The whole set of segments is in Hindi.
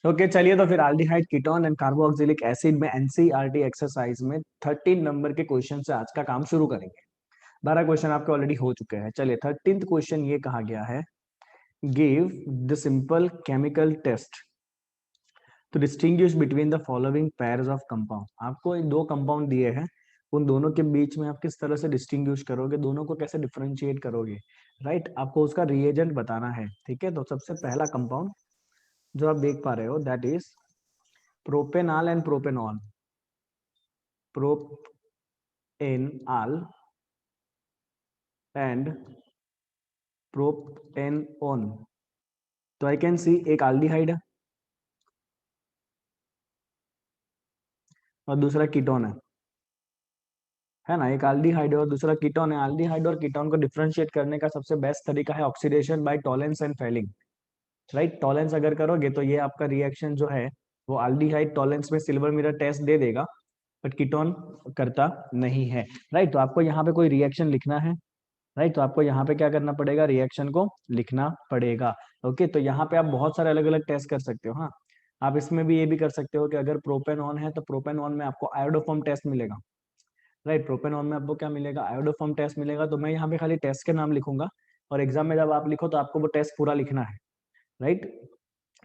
ओके चलिए, तो फिर aldehyde ketone and carboxylic acid में एनसीईआरटी एक्सरसाइज में 13 नंबर के क्वेश्चन से आज का काम शुरू करेंगे। 12 क्वेश्चन आपके ऑलरेडी हो चुके हैं। चलिए 13th क्वेश्चन ये कहा गया है, give the simple chemical test to distinguish between the following pairs of compound. आपको दो कंपाउंड दिए हैं, उन दोनों के बीच में आप किस तरह से डिस्टिंग्विश करोगे, दोनों को कैसे डिफरेंशिएट करोगे, राइट। आपको उसका रिएजेंट बताना है, ठीक है। तो सबसे पहला कंपाउंड जो आप देख पा रहे हो that is propanol and propanol, propanol and propanone. तो आई कैन सी एक एल्डिहाइड है और दूसरा कीटोन है ना। एक एल्डिहाइड है और दूसरा कीटोन है। एल्डिहाइड और कीटोन को डिफरेंशिएट करने का सबसे बेस्ट तरीका है oxidation by Tollens and Fehling, right. Tollens अगर करोगे तो ये आपका रिएक्शन जो है वो एल्डिहाइड टॉलेंस में सिल्वर मिरर टेस्ट दे देगा, बट कीटोन करता नहीं है, राइट। तो आपको यहाँ पे कोई रिएक्शन लिखना है, राइट। तो आपको यहाँ पे क्या करना पड़ेगा, रिएक्शन को लिखना पड़ेगा। ओके, तो यहाँ पे आप बहुत सारे अलग अलग टेस्ट कर सकते हो। हाँ, आप इसमें भी ये भी कर सकते हो कि अगर प्रोपेनॉन है तो प्रोपेनॉन में आपको आयोडोफॉर्म टेस्ट मिलेगा, राइट। प्रोपेनॉन में आपको क्या मिलेगा, आयोडोफॉर्म टेस्ट मिलेगा। तो मैं यहाँ पे खाली टेस्ट के नाम लिखूंगा और एग्जाम में जब आप लिखो तो आपको वो टेस्ट पूरा लिखना है, राइट।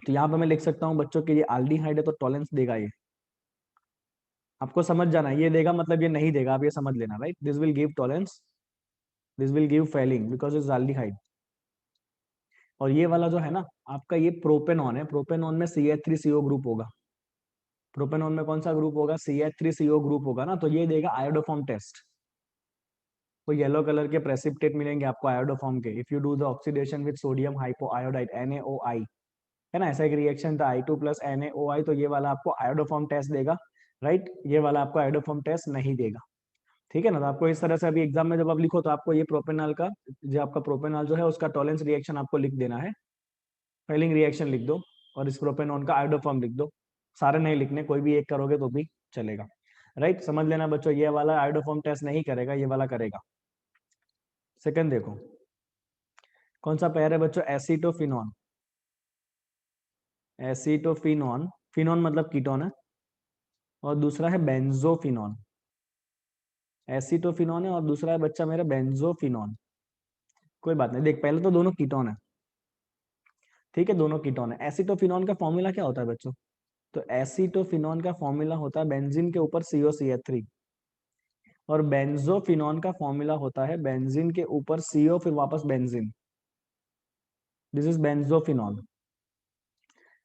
तो यहाँ पे मैं लिख सकता हूँ बच्चों की ये एल्डिहाइड है तो टॉलेंस देगा, ये आपको समझ जाना है। ये देगा मतलब ये नहीं देगा, आप ये समझ लेना, right. This will give Tollens, this will give Fehling because is aldehyde. और ये वाला जो है ना आपका, ये प्रोपेनॉन है, प्रोपेनॉन में CH3CO ग्रुप होगा। प्रोपेनॉन में कौन सा ग्रुप होगा, CH3CO ग्रुप होगा ना, तो ये देगा आयोडोफॉर्म टेस्ट। वो येलो कलर के प्रेसिपिटेट मिलेंगे आपको आयोडोफॉर्म के। If you do the oxidation with sodium hypoiodide NaOI, है ना, ऐसा एक रिएक्शन था I2 प्लस NaOI, तो ये वाला आपको आयोडोफॉर्म टेस्ट देगा, राइट। ये वाला आपको आयोडोफॉर्म टेस्ट नहीं देगा, ठीक है ना। तो आपको इस तरह से अभी एग्जाम में जब आप लिखो तो आपको ये प्रोपेनॉल का, जो आपका प्रोपेनॉल जो है उसका टॉलेंस रिएक्शन आपको लिख देना है, फेलिंग रिएक्शन लिख दो और इस प्रोपेनॉन का आयोडोफॉर्म लिख दो। सारे नहीं लिखने, कोई भी एक करोगे तो भी चलेगा, राइट। समझ लेना बच्चों, ये वाला आयोडोफॉर्म टेस्ट नहीं करेगा, ये वाला करेगा। सेकंड देखो, कौन सा पेयर है बच्चों, एसीटोफिनॉन। एसीटोफिनॉन, फिनॉन मतलब कीटोन है, और दूसरा है बेंजोफिनॉन। एसीटोफिनॉन है और दूसरा है बच्चा मेरा बेंजोफिनॉन। कोई बात नहीं, देख पहले तो दोनों कीटोन है, ठीक है, दोनों कीटोन है। एसीटोफिनॉन का फॉर्मूला क्या होता है बच्चों, तो एसीटोफिनॉन का फॉर्मूला होता है बेंजीन के ऊपर COCH3, और बेंजोफिनॉन का फॉर्मूला होता है बेंजीन के ऊपर CO फिर वापस बेंजीन। दिस इज बेंजोफिनॉन,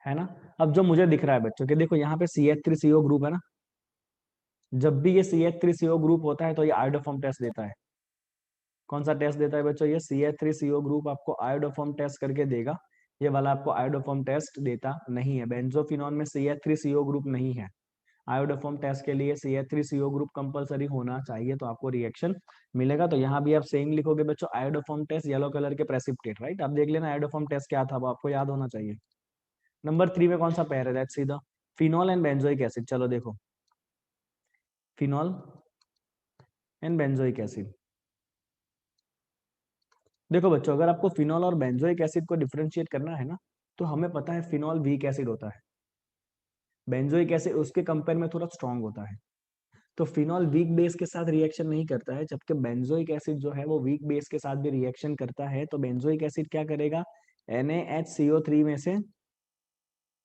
है ना। अब जो मुझे दिख रहा है बच्चों के, देखो यहाँ पे CH3CO ग्रुप है ना, जब भी ये CH3CO ग्रुप होता है तो ये आयोडोफॉर्म टेस्ट देता है। कौन सा टेस्ट देता है बच्चों, ये CH3CO ग्रुप आपको आयोडोफॉर्म टेस्ट करके देगा। ये वाला आपको आयोडोफॉर्म टेस्ट देता नहीं है। बेंजोफिनॉन में CH3CO ग्रुप नहीं है। आयोडोफॉर्म टेस्ट के लिए CH3CO ग्रुप कंपलसरी होना चाहिए, तो आपको रिएक्शन मिलेगा। तो यहाँ भी आप सेम लिखोगे बच्चों, आयोडोफॉर्म टेस्ट येलो कलर के प्रेसिपिटेट, राइट। आप देख लेना आयोडोफॉर्म टेस्ट क्या था, वो आपको याद होना चाहिए। नंबर 3 में कौन सा पेयर है, दैट्स सीधा फिनॉल एंड बेंजोइक एसिड। चलो देखो, फिनॉल एंड बेंजोइक एसिड। देखो बच्चों, अगर आपको फिनॉल और बेंजोइक एसिड को डिफरेंशिएट करना है ना, तो हमें पता है फिनॉल वीक एसिड होता है, बेंजोइक एसिड उसके कंपेयर में थोड़ा स्ट्रांग होता है। तो फिनॉल वीक बेस के साथ रिएक्शन नहीं करता है, जबकि बेंजोइक एसिड जो है वो वीक बेस के साथ भी रिएक्शन करता है। तो बेंजोइक एसिड क्या करेगा, NaHCO3 में से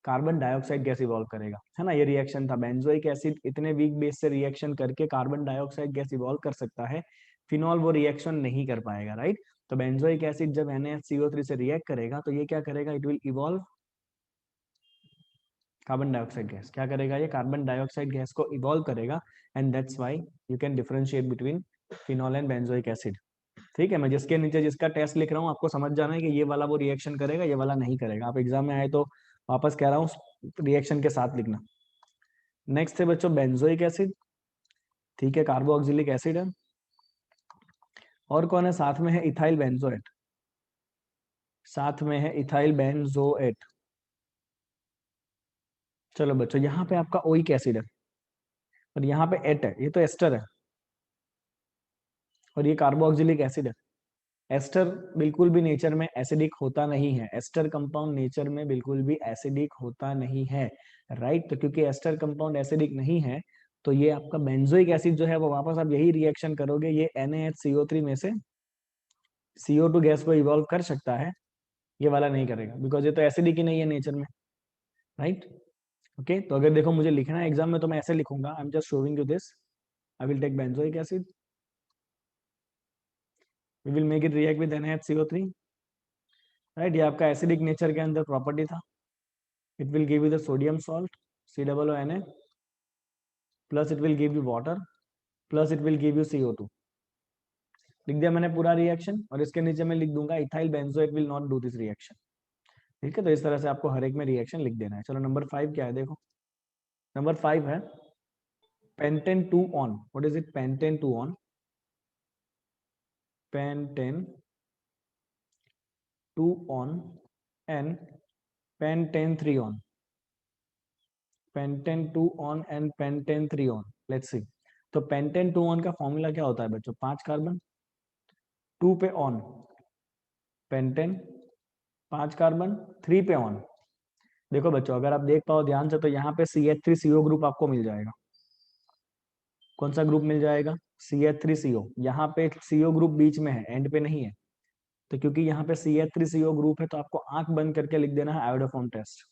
कार्बन डाइऑक्साइड गैस इवॉल्व करेगा, है ना। ये रिएक्शन था, बेंजोइक एसिड इतने वीक बेस से रिएक्शन करके कार्बन डाइऑक्साइड गैस इवॉल्व कर सकता है, फिनॉल वो रिएक्शन नहीं कर पाएगा, राइट। तो बेंजोइक एसिड जब NaCO3 से रिएक्ट करेगा तो ये क्या करेगा, it will evolve carbon dioxide gas. क्या करेगा, ये कार्बन डाइऑक्साइड गैस को इवॉल्व करेगा, and that's why you can differentiate between phenol and benzoic acid, ठीक है। मैं जिसके नीचे जिसका टेस्ट लिख रहा हूँ आपको समझ जाना है कि ये वाला वो रिएक्शन करेगा, ये वाला नहीं करेगा। आप एग्जाम में आए तो वापस कह रहा हूँ रिएक्शन के साथ लिखना। नेक्स्ट है बच्चों बेंजोइक एसिड, ठीक है, कार्बोक्सिलिक एसिड है, और कौन है साथ में, है इथाइल बेंजोएट। साथ में है इथाइल बेंजोएट। चलो बच्चों, यहाँ पे आपका ओइक एसिड है और यहाँ पे एट है, ये तो एस्टर है, और ये कार्बोक्सिलिक एसिड है। एस्टर बिल्कुल भी नेचर में एसिडिक होता नहीं है, एस्टर कंपाउंड नेचर में बिल्कुल भी एसिडिक होता नहीं है, राइट। तो क्योंकि एस्टर कंपाउंड एसिडिक नहीं है, तो ये आपका बेंजोइक एसिड जो है वो वापस आप यही रिएक्शन करोगे, ये NaHCO3 में से CO2 गैस को इवॉल्व कर सकता है, ये वाला नहीं करेगा, बिकॉज ये तो एसिडिक ही नहीं है नेचर में, राइट। ओके, तो अगर देखो मुझे लिखना है एग्जाम में तो मैं ऐसे लिखूंगा, I am just showing you this, I will take benzoic acid, we will make it react with NaHCO3, right. ये आपका एसिडिक नेचर के अंदर प्रॉपर्टी था। It will give you the sodium salt COONA, plus it will give you water, plus it will give you CO2। लिख दिया मैंने पूरा रिएक्शन, और इसके नीचे मैं लिख दूंगा ethyl benzoate will not do this reaction. ठीक है, तो इस तरह से आपको हर एक में रिएक्शन लिख देना है। चलो नंबर 5 क्या है देखो, नंबर 5 है pentane 2 on. What is it? Pentane 2 on, pentane 2 on and pentane 3 on, pentane 2 on and pentane 3 on. Let's see. तो पेंटेन 2 ऑन का फॉर्मूला क्या होता है बच्चों? 5 कार्बन, 2 पे ऑन पेंटेन, 5 कार्बन, 3 पे ऑन। देखो बच्चों, अगर आप देख पाओ ध्यान से, तो यहाँ पे CH3CO ग्रुप आपको मिल जाएगा। कौन सा ग्रुप मिल जाएगा? CH3CO। यहाँ पे CO ग्रुप बीच में है, एंड पे नहीं है। तो क्योंकि यहाँ पे CH3CO ग्रुप है, तो आपको आंख बंद करके लिख देना है आयोडोफॉर्म टेस्ट।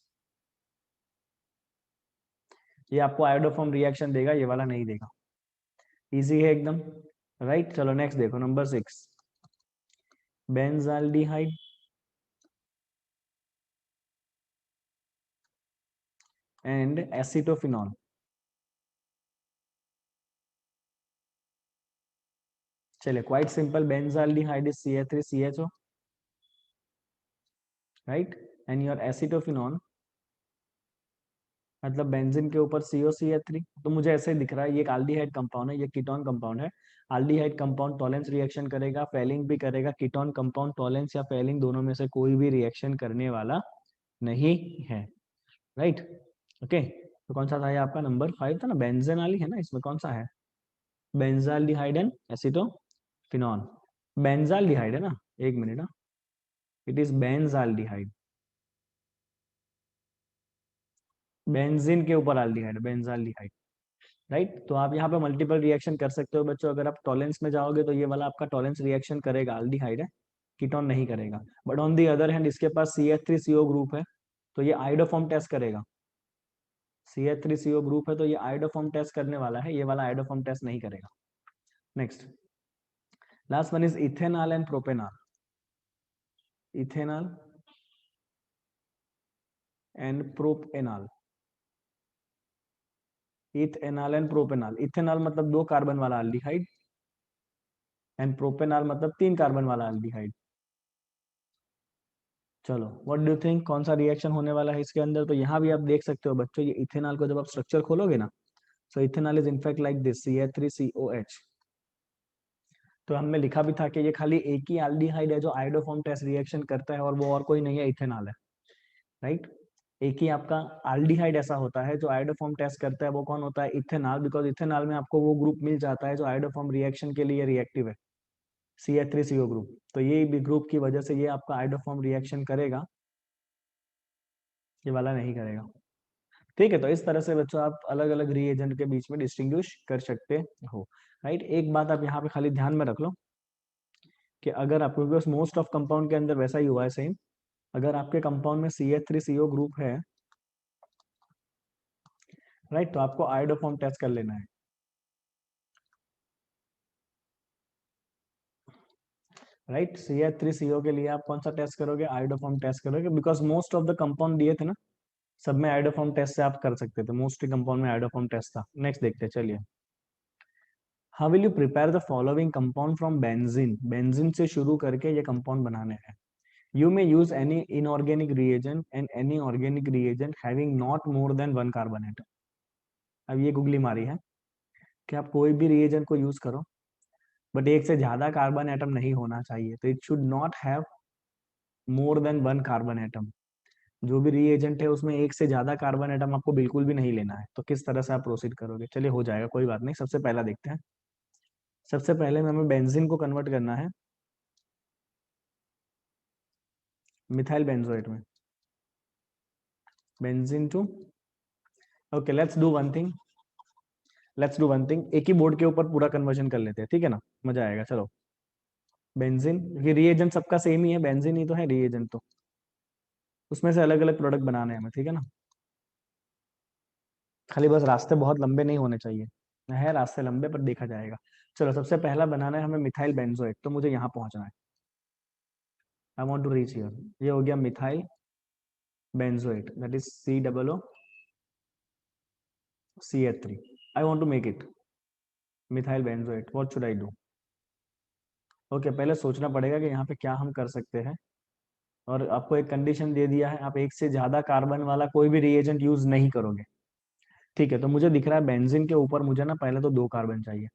ये आपको आयोडोफॉर्म रिएक्शन देगा, ये वाला नहीं देगा। इजी है एकदम, राइट। चलो नेक्स्ट देखो, नंबर 6, बेंजाल्डिहाइड एंड एसिटोफिनॉल। चलिए, quite simple, benzaldehyde is CH3CHO, right, and your acetophenol मतलब बेंजीन के ऊपर COCH3। तो मुझे ऐसे दिख रहा है ये एक एल्डिहाइड कंपाउंड है, ये कीटोन कंपाउंड है। एल्डिहाइड कंपाउंड टॉलेंस रिएक्शन करेगा, फेलिंग भी करेगा। कीटोन कंपाउंड टॉलेंस या फेलिंग दोनों में से कोई भी रिएक्शन करने वाला नहीं है, राइट। ओके, तो कौन सा था ये आपका? नंबर 5 था ना, बेंजेनाली है ना इसमें, कौन सा है? Benzaldehyde and acetophenol. बेंजाल्डिहाइड है ना, एक मिनट ना, इट इज बेंजाल्डिहाइड, बेंजीन के ऊपर एल्डिहाइड, बेंजाल्डिहाइड, राइट। तो आप यहाँ पे मल्टीपल रिएक्शन कर सकते हो बच्चों। अगर आप टॉलेंस में जाओगे तो ये वाला आपका टॉलेंस रिएक्शन करेगा, एल्डिहाइड है, कीटोन नहीं करेगा। But on the other hand इसके पास CH3CO ग्रुप है, तो ये आयोडोफॉर्म टेस्ट करेगा। CH3CO ग्रुप है तो ये आयोडोफॉर्म टेस्ट करने वाला है, ये वाला आयोडोफॉर्म टेस्ट नहीं करेगा। Next, last one is ethanol and propanol. Ethanol and propanol, ethanol and propanol. Ethanol मतलब 2 कार्बन वाला एल्डिहाइड, एंड प्रोपेनॉल मतलब 3 कार्बन वाला एल्डिहाइड। चलो, व्हाट डू थिंक कौन सा रिएक्शन होने वाला है इसके अंदर? तो यहाँ भी आप देख सकते हो बच्चों, ये इथेनॉल को जब आप स्ट्रक्चर खोलोगे ना, so ethanol is in fact like this, CH3COH। तो हमने लिखा भी था कि ये खाली एक ही एल्डिहाइड है जो आयोडोफॉर्म टेस्ट रिएक्शन करता है, और वो और कोई नहीं है, इथेनॉल है, राइट। एक ही आपका एल्डिहाइड ऐसा होता है जो आयोडोफॉर्म टेस्ट करता है, वो कौन होता है? इथेनॉल। बिकॉज इथेनॉल में आपको वो ग्रुप मिल जाता है जो आयोडोफॉर्म रिएक्शन के लिए रिएक्टिव है, CH3CO ग्रुप। तो ये भी ग्रुप की वजह से ये आपका आयोडोफॉर्म रिएक्शन करेगा, ये वाला नहीं करेगा। ठीक है, तो इस तरह से बच्चों आप अलग अलग रिएजेंट के बीच में डिस्टिंग्विश कर सकते हो, राइट। एक बात आप यहाँ पे खाली ध्यान में रख लो कि अगर आपके पास मोस्ट ऑफ कंपाउंड के अंदर वैसा ही हुआ है सेम, अगर आपके कंपाउंड में CH3CO ग्रुप है, राइट, तो आपको आयोडोफॉर्म टेस्ट कर लेना है, राइट। CH3CO के लिए आप कौन सा टेस्ट करोगे? आयोडोफॉर्म टेस्ट करोगे, because most of the compound दिए थे ना, सब में आयोडोफॉर्म टेस्ट से आप कर सकते थे, मोस्टली कंपाउंड में आयोडोफॉर्म टेस्ट था। नेक्स्ट देखते हैं, चलिए। How will you prepare the following compound from benzene? Benzene से शुरू करके ये कंपाउंड बनाने हैं। You may use any inorganic reagent and any organic reagent having not more than 1 carbon atom। अब ये गुगली मारी है कि आप कोई भी रिएजेंट को यूज करो, बट एक से ज्यादा कार्बन एटम नहीं होना चाहिए। तो it should not have more than 1 carbon atom. जो भी रिएजेंट है उसमें एक से ज्यादा कार्बन एटम आपको बिल्कुल भी नहीं लेना है। तो किस तरह से आप प्रोसीड करोगे? चलिए, हो जाएगा, कोई बात नहीं। सबसे पहला देखते हैं। सबसे पहले में हमें बेंजीन को कन्वर्ट करना है मिथाइल बेंजोएट में benzene to. Okay, let's do one thing, एक ही बोर्ड के ऊपर पूरा कन्वर्जन कर लेते हैं, ठीक है ना, मजा आएगा। चलो, बेंजीन, ये रिएजेंट सबका सेम ही है, बेंजीन ही तो है रिएजेंट, तो उसमें से अलग अलग प्रोडक्ट बनाने हैं हमें, ठीक है ना। खाली बस रास्ते बहुत लंबे नहीं होने चाहिए, है रास्ते लंबे पर देखा जाएगा। चलो, सबसे पहला बनाना है हमें मिथाइल बेंजोएट, तो मुझे यहाँ पहुंचना है। I want to reach here. ये हो गया methyl benzoate, that is COO CH3। I want to make it methyl benzoate, what should I do? Okay, पहले सोचना पड़ेगा कि यहाँ पे क्या हम कर सकते हैं। और आपको एक कंडीशन दे दिया है, आप एक से ज्यादा कार्बन वाला कोई भी रिएजेंट यूज नहीं करोगे। ठीक है, तो मुझे दिख रहा है बेंजीन के ऊपर मुझे ना पहले तो 2 कार्बन चाहिए,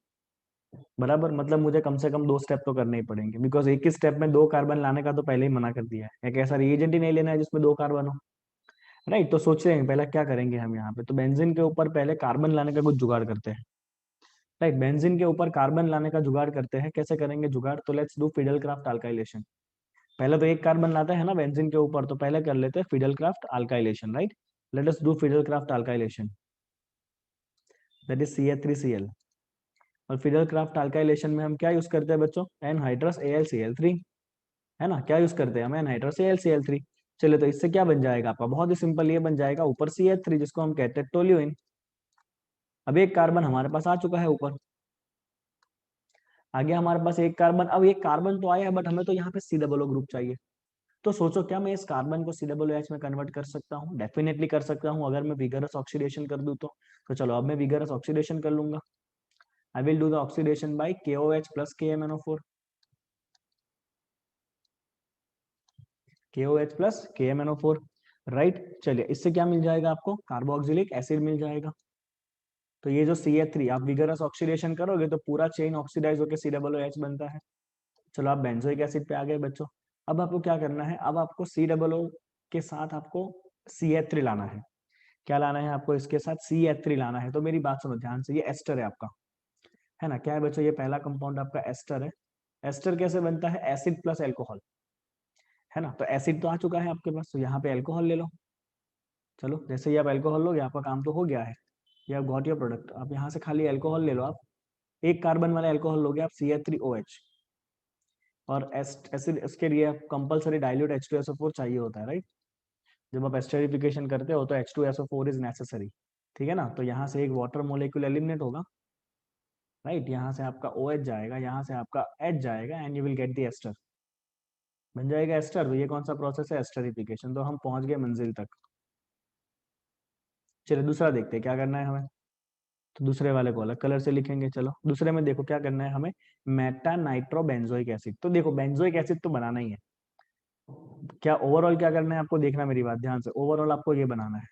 बराबर। मतलब मुझे कम से कम 2 स्टेप तो करने ही पड़ेंगे, बिकॉज एक ही स्टेप में 2 कार्बन लाने का तो पहले ही मना कर दिया है। एक ऐसा रिएजेंट ही नहीं लेना है जिसमें 2 कार्बन हो। राइट, तो सोच रहे हैं पहले क्या करेंगे हम यहाँ पे, तो बेंजीन के ऊपर पहले कार्बन लाने का कुछ जुगाड़ करते हैं। राइट, बेंजीन के ऊपर कार्बन लाने का जुगाड़ करते हैं। कैसे करेंगे जुगाड़? तो let's do fiddle Crafts alkylation. पहले तो 1 कार्बन लाता है ना बेंजीन के ऊपर, तो पहले कर लेते हैं fiddle Crafts alkylation. Right, let us do fiddle Crafts alkylation, that is CH3Cl। और फिडल क्राफ्ट अल्काइलेशन में हम क्या यूज करते हैं बच्चों? एनहाइड्रस AlCl3, है ना। क्या यूज करते हैं हम? Anhydrous AlCl3। चलिए, तो इससे क्या बन जाएगा आपका? बहुत ही सिंपल, ये बन जाएगा ऊपर CH3, जिसको हम कहते हैं टोल्यूइन। अब 1 कार्बन हमारे पास आ चुका है ऊपर। आगे हमारे पास 1 कार्बन, अब 1 कार्बन तो आया है, बट हमें तो यहाँ पे COO ग्रुप चाहिए। तो सोचो, क्या मैं इस कार्बन को COOH में कन्वर्ट कर सकता हूँ? डेफिनेटली कर सकता हूँ, अगर मैं विगरस ऑक्सीडेशन कर दूं तो चलो, अब मैं विगरस ऑक्सीडेशन कर लूंगा। I will do the oxidation by KOH plus KMnO4। KOH plus KMnO4। Right, चलिए, इससे क्या मिल जाएगा आपको? कार्बोक्सिलिक एसिड मिल जाएगा। तो ये जो CH3 आप विगरस ऑक्सीडेशन करोगे तो पूरा चेन ऑक्सीडाइज होकर COOH बनता है। चलो, आप बेंजोइक एसिड पे आ गए बच्चों। अब आपको क्या करना है? अब आपको COO के साथ आपको CH3 लाना है। क्या लाना है आपको? इसके साथ CH3 लाना है। तो मेरी बात सुनो ध्यान से, ये एस्टर है आपका, है ना। क्या है बच्चों? ये पहला कंपाउंड आपका एस्टर है। एस्टर कैसे बनता है? एसिड प्लस एल्कोहल, है ना। तो एसिड तो आ चुका है आपके पास, तो यहाँ पे एल्कोहल ले लो। चलो, जैसे ही आप एल्कोहल लोगे आपका काम तो हो गया है, ये आप गॉट योर प्रोडक्ट। आप यहाँ से खाली एल्कोहल ले लो। आप 1 कार्बन वाला एल्कोहल लोगे आप, CH3OH। और एसिड, इसके लिए कंपलसरी डाइल्यूट H2SO4 चाहिए होता है, राइट। जब आप एस्टरिफिकेशन करते हो तो H2SO4 इज नेसेसरी, ठीक है ना। तो यहाँ से एक वाटर मोलिक्यूल एलिमिनेट होगा। राइट, यहाँ से आपका OH जाएगा, यहाँ से आपका H जाएगा, and you will get the ester. बन जाएगा एस्टर। तो ये कौन सा प्रोसेस है? एस्टरिफिकेशन। तो हम पहुंच गए मंजिल तक। चलिए, दूसरा देखते हैं क्या करना है हमें। तो दूसरे वाले को अलग कलर से लिखेंगे। चलो, दूसरे में देखो क्या करना है हमें। Meta nitro benzoic acid. तो देखो, बेंजोइक एसिड तो बनाना ही है। क्या ओवरऑल क्या करना है आपको? देखना मेरी बात ध्यान से, ओवरऑल आपको ये बनाना है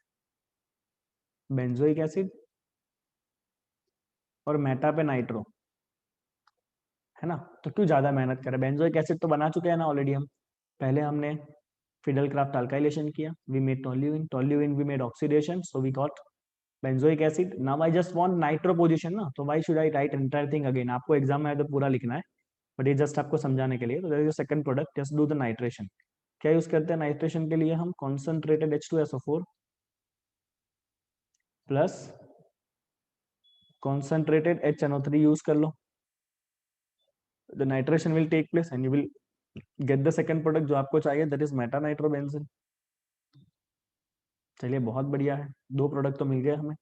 बेंजोइक एसिड और मेटा पे नाइट्रो, है ना। तो क्यों ज्यादा मेहनत करें? बेंजोइक एसिड तो बना चुके हैं ना ऑलरेडी हम। पहले हमने फिडल क्राफ्ट अल्काइलेशन किया, we made toluene we made oxidation, so we got benzoic acid. Now I just want nitro position ना, तो why should I write entire thing again? आपको एग्जाम में आए तो पूरा लिखना है, बट ये जस्ट आपको समझाने के लिए। तो that is second product, just do the nitration. क्या यूज करते हैं नाइट्रेशन के लिए हम? Concentrated H2SO4 plus concentrated HNO3 use कर लो। The nitration will take place and you will get the second product जो आपको चाहिए, दैट इज मेटा नाइट्रोबेंजीन। चलिए, बहुत बढ़िया है, 2 प्रोडक्ट तो मिल गए हमें।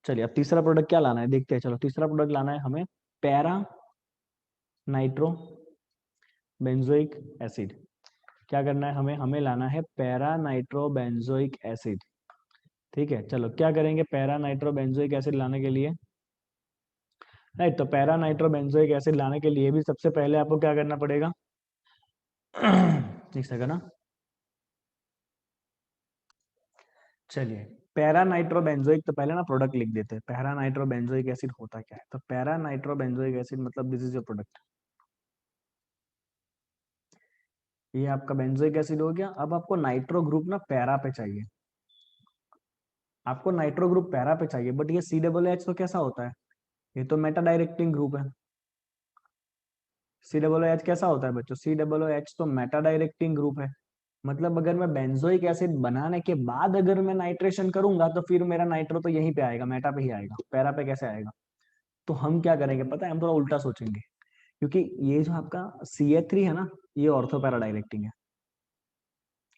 चलिए, अब तीसरा प्रोडक्ट क्या लाना है देखते हैं। चलो, तीसरा प्रोडक्ट लाना है हमें पैरा नाइट्रो बेंजोइक एसिड। क्या करना है हमें? हमें लाना है पैरा नाइट्रो बेंजोइक एसिड। ठीक है, चलो क्या करेंगे पैरा नाइट्रो बेंजोइक एसिड लाने के लिए? राइट, तो पैरा नाइट्रो बेंजोइक एसिड लाने के लिए भी सबसे पहले आपको क्या करना पड़ेगा? एक सेकंड ना। चलिए, पैरा नाइट्रो बेंजोइक, तो पहले ना प्रोडक्ट लिख देते हैं। पैरा नाइट्रो बेंजोइक एसिड होता क्या है? तो पैरा नाइट्रो बेंजोइक एसिड मतलब दिस इज योर प्रोडक्ट। ये आपका बेंजोइक एसिड हो गया। अब आपको नाइट्रो ग्रुप ना पैरा पे चाहिए। आपको नाइट्रो ग्रुप पैरा पे चाहिए, बट ये COOH तो कैसा होता है? ये तो मेटा डायरेक्टिंग ग्रुप है। COOH कैसा होता है बच्चों? COOH तो मेटा डायरेक्टिंग ग्रुप है। मतलब अगर मैं बेंजोइक एसिड बनाने के बाद अगर मैं नाइट्रेशन करूंगा तो फिर मेरा नाइट्रो तो यहीं पे आएगा, मेटा पे ही आएगा, पैरा पे कैसे आएगा? तो हम क्या करेंगे पता है, हम थोड़ा उल्टा सोचेंगे, क्योंकि ये जो आपका CH3 है ना, ये ऑर्थो पैरा डायरेक्टिंग है।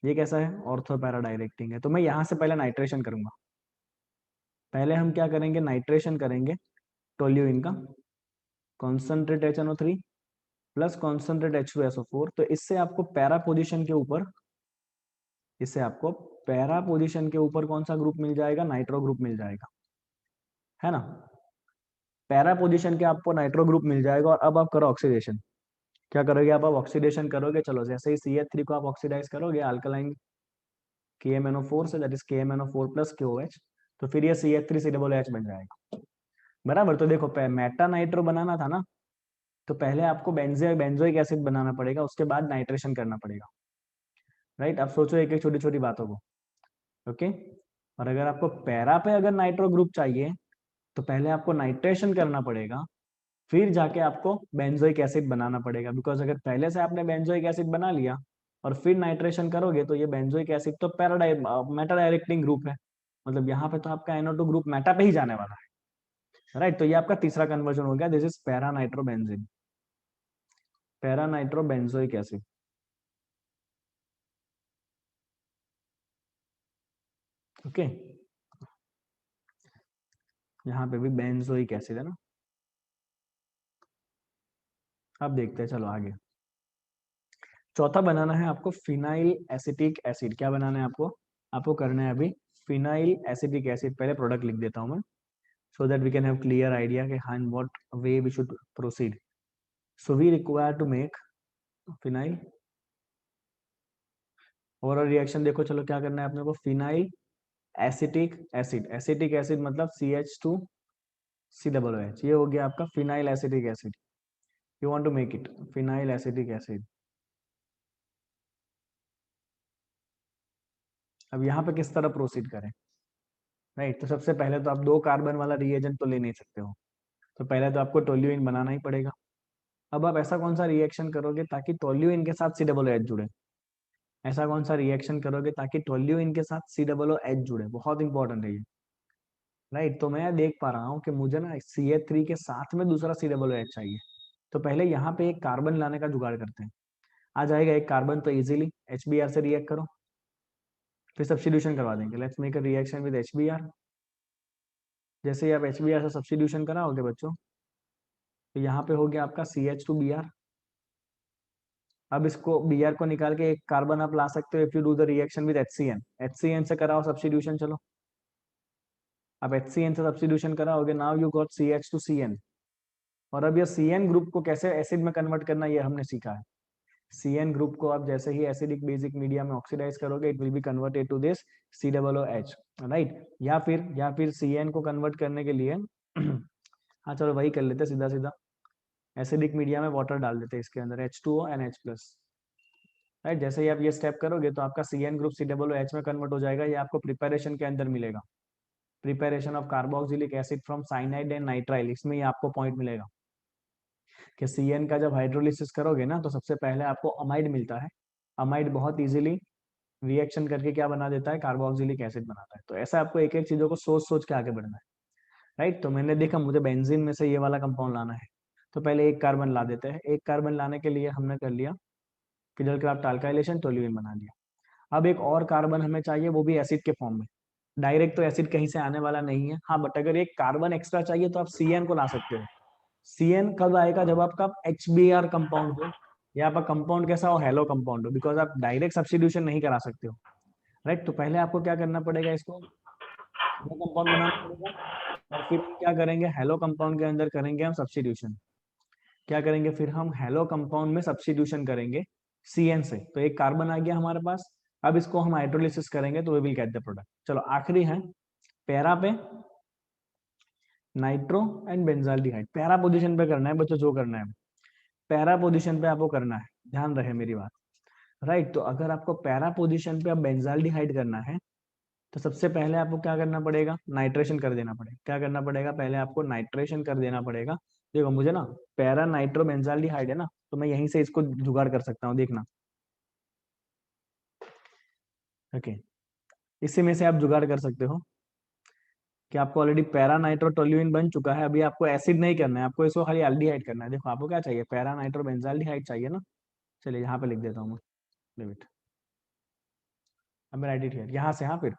ये कैसा है? ऑर्थो पैरा डायरेक्टिंग है। तो मैं यहाँ से पहले नाइट्रेशन करूंगा। पहले हम क्या करेंगे, नाइट्रेशन करेंगे टोल्यूइन का, concentrate HNO3 plus concentrate H2SO4। तो इससे आपको पैरा पोजीशन के ऊपर, इससे आपको पैरा पोजीशन के ऊपर कौन सा ग्रुप मिल जाएगा? नाइट्रो ग्रुप मिल जाएगा, है ना। पैरा पोजीशन के आपको नाइट्रो ग्रुप मिल जाएगा। और अब आप करो ऑक्सीडेशन। क्या करोगे आप? ऑक्सीडेशन करोगे। चलो जैसे ही CH3 को आप ऑक्सीडाइज करोगे अल्कलाइन KMNO4 से, that is KMNO4 plus KOH, तो फिर ये CH3COOH बन जाएगा, बराबर। तो देखो मेटा नाइट्रो बनाना था ना, तो पहले आपको बेंजोइक एसिड बनाना पड़ेगा, उसके बाद नाइट्रेशन करना पड़ेगा, राइट। अब सोचो एक एक छोटी छोटी बातों को, ओके। और अगर आपको पैरा पे अगर नाइट्रो ग्रुप चाहिए तो पहले आपको नाइट्रेशन करना पड़ेगा, फिर जाके आपको बेंजोइक एसिड बनाना पड़ेगा। बिकॉज अगर पहले से आपने बेंजोइक एसिड बना लिया और फिर नाइट्रेशन करोगे तो ये बेंजोइक एसिड तो मेटा डायरेक्टिंग ग्रुप है, मतलब यहाँ पे तो आपका NO2 ग्रुप मेटा पे ही जाने वाला है, राइट। तो ये आपका तीसरा कन्वर्जन हो गया, this is para nitrobenzene, para nitro benzoic acid, okay. यहाँ पे भी बेंजोइक एसिड है ना। अब देखते हैं, चलो आगे। चौथा बनाना है आपको फिनाइल एसिटिक एसिड। क्या बनाना है आपको? आपको करना है अभी फिनाइल एसिटिक एसिड। पहले प्रोडक्ट लिख देता हूं मैं, so that we can have clear idea कि हाँ in what way we should proceed. So we require to make phenyl, overall reaction देखो। चलो क्या करना है अपने को, phenyl acetic acid, acetic acid मतलब CH2COOH, ये हो गया आपका phenyl acetic acid. You want to make it phenyl acetic acid. अब यहाँ पे किस तरह प्रोसीड करें, राइट। तो सबसे पहले तो आप दो कार्बन वाला रिएजेंट तो ले नहीं सकते हो, तो पहले तो आपको टोल्यूइन बनाना ही पड़ेगा। अब आप ऐसा कौन सा रिएक्शन करोगे ताकि टोल्यूइन के साथ COOH जुड़े? ऐसा कौन सा रिएक्शन करोगे ताकि टोल्यूइन के साथ COOH जुड़े? बहुत इंपॉर्टेंट है ये, राइट। तो मैं देख पा रहा हूँ कि मुझे ना CH3 के साथ में दूसरा COOH चाहिए। तो पहले यहाँ पे एक कार्बन लाने का जुगाड़ करते हैं। आ जाएगा एक कार्बन तो इजीली HBr से रिएक्ट करो, फिर सब्स्टिट्यूशन करवा देंगे। Let's make a reaction with HBr। जैसे ही आप HBr से सब्स्टिट्यूशन कराओगे बच्चों, तो यहाँ पे हो गया आपका CH2Br। अब इसको Br को निकाल के एक कार्बन आप ला सकते हो if you do the reaction with HCN। HCN से कराओ सब्स्टिट्यूशन, चलो। अब HCN से सब्स्टिट्यूशन कराओगे, नाउ यू गॉट CH2CN। और अब ये CN ग्रुप को कैसे एसिड में कन्वर्ट करना ये हमने सीखा है। CN ग्रुप को आप जैसे ही एसिडिक बेसिक मीडिया में ऑक्सीडाइज करोगे, it will be converted to this COOH, right. या फिर CN को कन्वर्ट करने के लिए हाँ चलो वही कर लेते सीधा सीधा, एसिडिक मीडिया में वाटर डाल देते हैं इसके अंदर, H2O NH+, राइट। जैसे ही आप ये स्टेप करोगे तो आपका CN ग्रुप COOH में कन्वर्ट हो जाएगा। ये आपको प्रिपरेशन के अंदर मिलेगा, preparation of carboxylic acid from cyanide and nitrile. इसमें ही आपको पॉइंट मिलेगा कि CN का जब हाइड्रोलिसिस करोगे ना तो सबसे पहले आपको अमाइड मिलता है। अमाइड बहुत इजीली रिएक्शन करके क्या बना देता है? कार्बोक्सिलिक एसिड बनाता है। तो ऐसा आपको एक एक चीजों को सोच सोच के आगे बढ़ना है, राइट। तो मैंने देखा मुझे बेंजीन में से ये वाला कंपाउंड लाना है, तो पहले एक कार्बन ला देते हैं। एक कार्बन लाने के लिए हमने कर लिया फिडल क्राफ्ट अल्काइलेशन, टोल्यूइन बना लिया। अब एक और कार्बन हमें चाहिए, वो भी एसिड के फॉर्म में। डायरेक्ट तो एसिड कहीं से आने वाला नहीं है, हाँ, बट अगर एक कार्बन एक्स्ट्रा चाहिए तो आप CN को ला सकते हो। CN कब आएगा? जब आपका HBr कंपाउंड हो या आपका कंपाउंड कैसा हो, हेलो कंपाउंड हो, बिकॉज आप डायरेक्ट सब्स्टिट्यूशन नहीं करा सकते हो, राइट। तो पहले आपको क्या करना पड़ेगा, इसको हेलो कंपाउंड बनाना पड़ेगा। और फिर क्या करेंगे, हेलो कंपाउंड के अंदर करेंगे हम सब्स्टिट्यूशन। क्या करेंगे फिर हम हेलो कंपाउंड में सब्स्टिट्यूशन करेंगे CN से। तो एक कार्बन आ गया हमारे पास। अब इसको हम हाइड्रोलिसिस करेंगे तो we will get the product. चलो आखिरी है पैरा पे nitro and benzaldehyde. Para position पे करना है बच्चों, जो करना है पैरा पोजीशन पे आपको करना है, ध्यान रहे मेरी बात, राइट। तो अगर आपको पैरा पोजीशन पे अब बेंजाल्डिहाइड करना है तो सबसे पहले आपको क्या करना पड़ेगा, नाइट्रेशन कर देना पड़ेगा। क्या करना पड़ेगा? पहले आपको नाइट्रेशन कर देना पड़ेगा। देखो मुझे ना पैरा नाइट्रो बेंजाल्डिहाइड है ना, तो मैं यहीं से इसको जुगाड़ कर सकता हूँ, देखना। ओके, इसी में से आप जुगाड़ कर सकते हो कि आपको ऑलरेडी पैरा नाइट्रोटोल्यूइन बन चुका है, अभी आपको एसिड नहीं करना है, आपको इसको खाली एल्डिहाइड करना है। देखो आपको क्या चाहिए, पैरा नाइट्रो बेंजाल्डिहाइड चाहिए ना। चलिए यहाँ पे लिख देता हूँ मैं, लिमिट, अब मैं राइट इट हियर, यहाँ से, हाँ फिर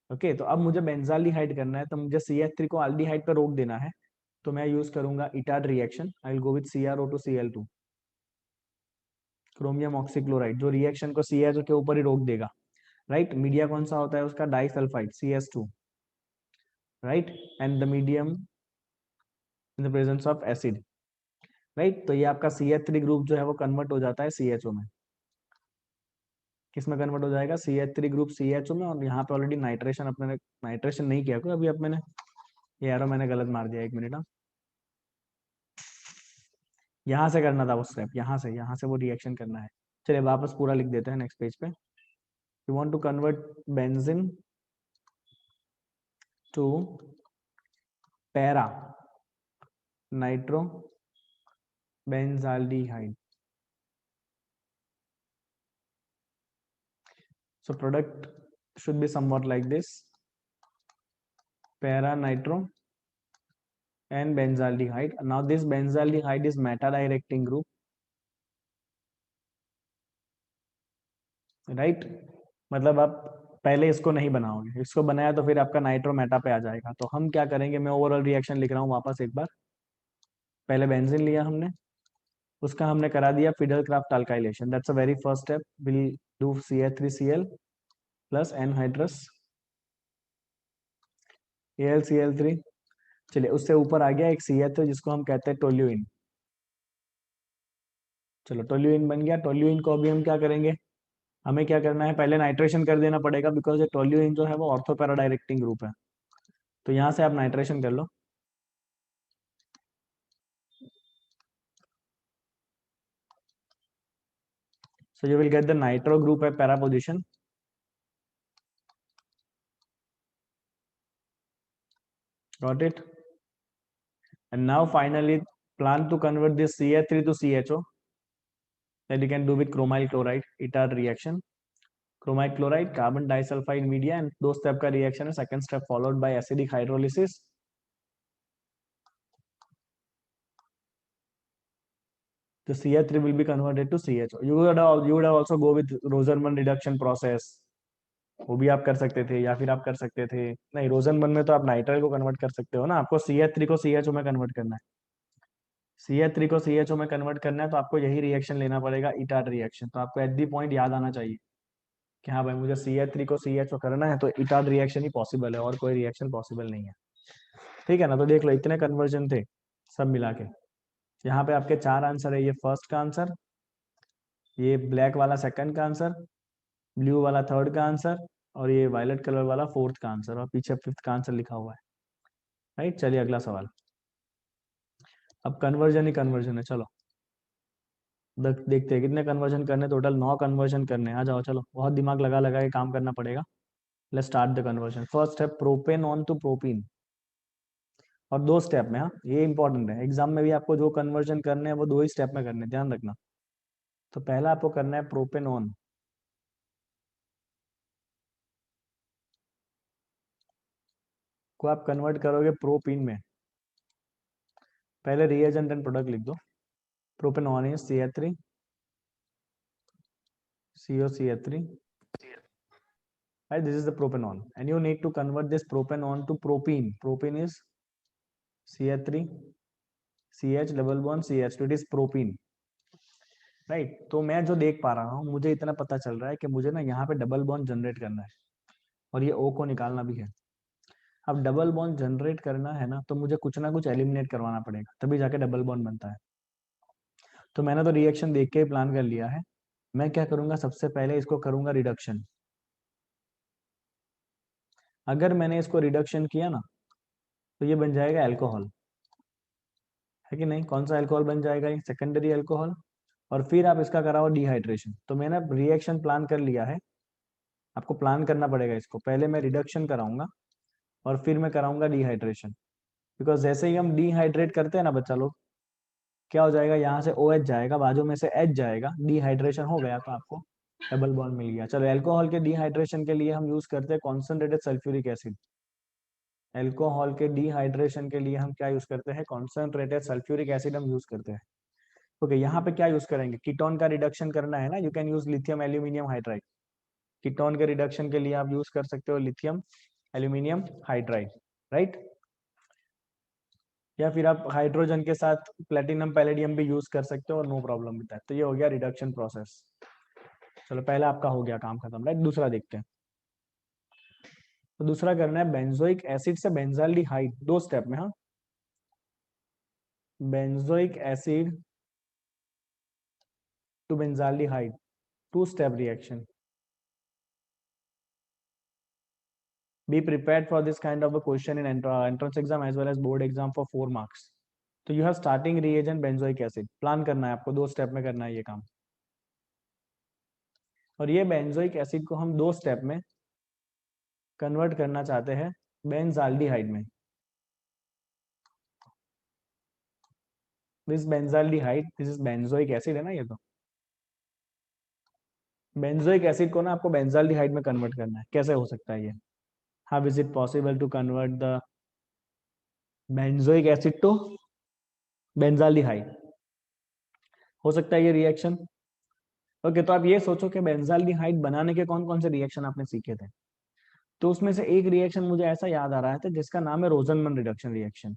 ओके। तो अब मुझे बेंजाल्डिहाइड करना है, तो मुझे CH3 को एल्डिहाइड पे रोक देना है, तो मैं यूज करूंगा इटाड reaction. I will go with CrO2Cl2, chromium oxychloride, जो रिएक्शन को CH के ऊपर ही रोक देगा। राइट, मीडिया कौन सा होता है उसका, disulphide CS2, right, and the medium in the presence of acid. Right, तो ये आपका CH3 ग्रुप जो है वो कन्वर्ट हो जाता है CHO में। किस में कन्वर्ट हो जाएगा, CH3 ग्रुप CHO में। और यहाँ पे ऑलरेडी नाइट्रेशन, अपने नाइट्रेशन नहीं किया कोई अभी, अब मैंने ये एरो मैंने गलत मार दिया, एक मिनट। हाँ, यहाँ से करना था वो स्टेप, यहाँ से वो रिएक्शन करना है। चलिए वापस पूरा लिख देते हैं नेक्स्ट पेज पे। You want to convert benzene to para nitro benzaldehyde. So product should be somewhat like this: para nitro and benzaldehyde. Now this benzaldehyde is meta directing group, right? मतलब आप पहले इसको नहीं बनाओगे, इसको बनाया तो फिर आपका नाइट्रो मेटा पे आ जाएगा। तो हम क्या करेंगे, मैं ओवरऑल रिएक्शन लिख रहा हूँ वापस एक बार। पहले बेंजीन लिया हमने, उसका हमने करा दिया fiddle Crafts alkylation, that's a very first step. Will do CH3Cl plus anhydrous AlCl3। चलिए उससे ऊपर आ गया एक CH3 जिसको हम कहते हैं टोल्यूइन। चलो टोल्यूइन बन गया। टोल्यूइन को अभी हम क्या करेंगे, हमें क्या करना है, पहले नाइट्रेशन कर देना पड़ेगा, बिकॉज ये टोल्यूइन जो है वो ऑर्थो पैरा डायरेक्टिंग ग्रुप है। तो यहाँ से आप नाइट्रेशन कर लो। So you will get the nitro group at para position. Got it? And now finally plan to convert this CH3 to CHO, that you can do with chromyl chloride ITAR reaction. Chromyl chloride, carbon disulfide media, and दो स्टेप का रिएक्शन है, second step followed by acidic hydrolysis. The CH3 will be converted to CHO. You would have also go with Rosenman reduction process, वो भी आप कर सकते थे, या फिर आप कर सकते थे, नहीं रोजनबर्ग में तो आप नाइट्राइल को कन्वर्ट कर सकते हो ना, आपको CH3 को CHO में कन्वर्ट करना है। CH3 को CHO में कन्वर्ट करना है तो आपको यही रिएक्शन लेना पड़ेगा, इटाड रिएक्शन। तो आपको एट दी पॉइंट याद आना चाहिए कि हाँ भाई मुझे CH3 को CHO करना है, तो इटाड रिएक्शन ही पॉसिबल है, और कोई रिएक्शन पॉसिबल नहीं है। ठीक है ना, तो देख लो इतने कन्वर्जन थे सब मिला के। यहाँ पे आपके चार आंसर है, ये फर्स्ट का आंसर, ये ब्लैक वाला सेकंड का आंसर, ब्लू वाला थर्ड का आंसर, और ये वायलेट कलर वाला फोर्थ का आंसर, और पीछे फिफ्थ का आंसर लिखा हुआ है। राइट, चलिए अगला सवाल। अब कन्वर्जन ही कन्वर्जन है, चलो देखते हैं कितने कन्वर्जन करने, टोटल 9 कन्वर्जन करने। आ जाओ चलो, बहुत दिमाग लगा लगा के काम करना पड़ेगा। Let's start the conversion. First है प्रोपेन ऑन टू प्रोपीन, और दो स्टेप में। हाँ ये इंपॉर्टेंट है, एग्जाम में भी आपको जो कन्वर्जन करने हैं वो दो ही स्टेप में करने, ध्यान रखना। तो पहला आपको करना है प्रोपेन ऑन, को आप कन्वर्ट करोगे प्रोपीन में। पहले रिएजेंट एंड प्रोडक्ट लिख दो। Propane on is CH3 COCH3, right? This is the propanol, and you need to convert this propanol to propene. Propene is CH3 CH double bond CH, it is propene, right? तो मैं जो देख पा रहा हूँ, मुझे इतना पता चल रहा है कि मुझे ना यहाँ पे डबल बॉन्ड जनरेट करना है, और ये O को निकालना भी है। अब डबल बॉन्ड जनरेट करना है ना, तो मुझे कुछ ना कुछ एलिमिनेट करवाना पड़ेगा, तभी जाके डबल बॉन्ड बनता है। तो मैंने तो रिएक्शन देख के ही प्लान कर लिया है। मैं क्या करूंगा, सबसे पहले इसको करूंगा रिडक्शन। अगर मैंने इसको रिडक्शन किया ना, तो ये बन जाएगा अल्कोहल, है कि नहीं? कौन सा अल्कोहल बन जाएगा, ये सेकेंडरी अल्कोहल। और फिर आप इसका कराओ डिहाइड्रेशन। तो मैंने रिएक्शन प्लान कर लिया है, आपको प्लान करना पड़ेगा इसको। पहले मैं रिडक्शन कराऊंगा, और फिर मैं कराऊंगा डिहाइड्रेशन, बिकॉज जैसे ही हम डिहाइड्रेट करते हैं ना बच्चा लोग, क्या हो जाएगा, यहाँ से OH जाएगा, बाजू में से H जाएगा, डिहाइड्रेशन हो गया। तो आपको डबल बॉन्ड मिल गया। चलो एल्कोहल के डिहाइड्रेशन के लिए हम यूज करते हैं कॉन्सेंट्रेटेड सल्फ्यूरिक एसिड। एल्कोहल के डिहाइड्रेशन के लिए हम क्या यूज करते हैं? कॉन्सेंट्रेटेड सल्फ्यूरिक एसिड हम यूज करते हैं। ओके, यहाँ पे क्या यूज करेंगे? कीटोन का रिडक्शन करना है ना, you can use lithium aluminium hydride. Ketone के रिडक्शन के लिए आप यूज कर सकते हो लिथियम एल्यूमिनियम हाइड्राइड, राइट। या फिर आप हाइड्रोजन के साथ प्लेटिनम पैलेडियम भी यूज कर सकते हो और नो प्रॉब्लम विद दैट। तो ये हो गया रिडक्शन प्रोसेस। चलो पहला आपका हो गया काम खत्म, राइट। दूसरा देखते हैं। तो दूसरा करना है बेंजोइक एसिड से बेंजाल्डिहाइड, 2 स्टेप में। हाँ, benzoic acid to benzaldehyde, 2 step reaction. Be prepared for this kind of a question in entrance exam as well as board exam for 4 marks. तो you have starting reagent benzoic acid, plan करना है आपको, 2 स्टेप में करना है ये काम। और ये बेंजोइक एसिड को हम 2 स्टेप में कन्वर्ट करना चाहते हैं बेंजाल्डिहाइड में। This benzaldehyde, this is benzoic acid है ना ये। तो बेंजोइक एसिड को ना आपको बेंजाल्डिहाइड में कन्वर्ट करना है। कैसे हो सकता है ये? How is it possible to convert the benzoic acid to benzaldehyde? हो सकता है ये रिएक्शन। ओके, तो आप ये सोचो कि बेंजाल्डिहाइड बनाने के कौन कौन से रिएक्शन आपने सीखे थे। तो उसमें से एक रिएक्शन मुझे ऐसा याद आ रहा था जिसका नाम है रोजनमन रिडक्शन रिएक्शन,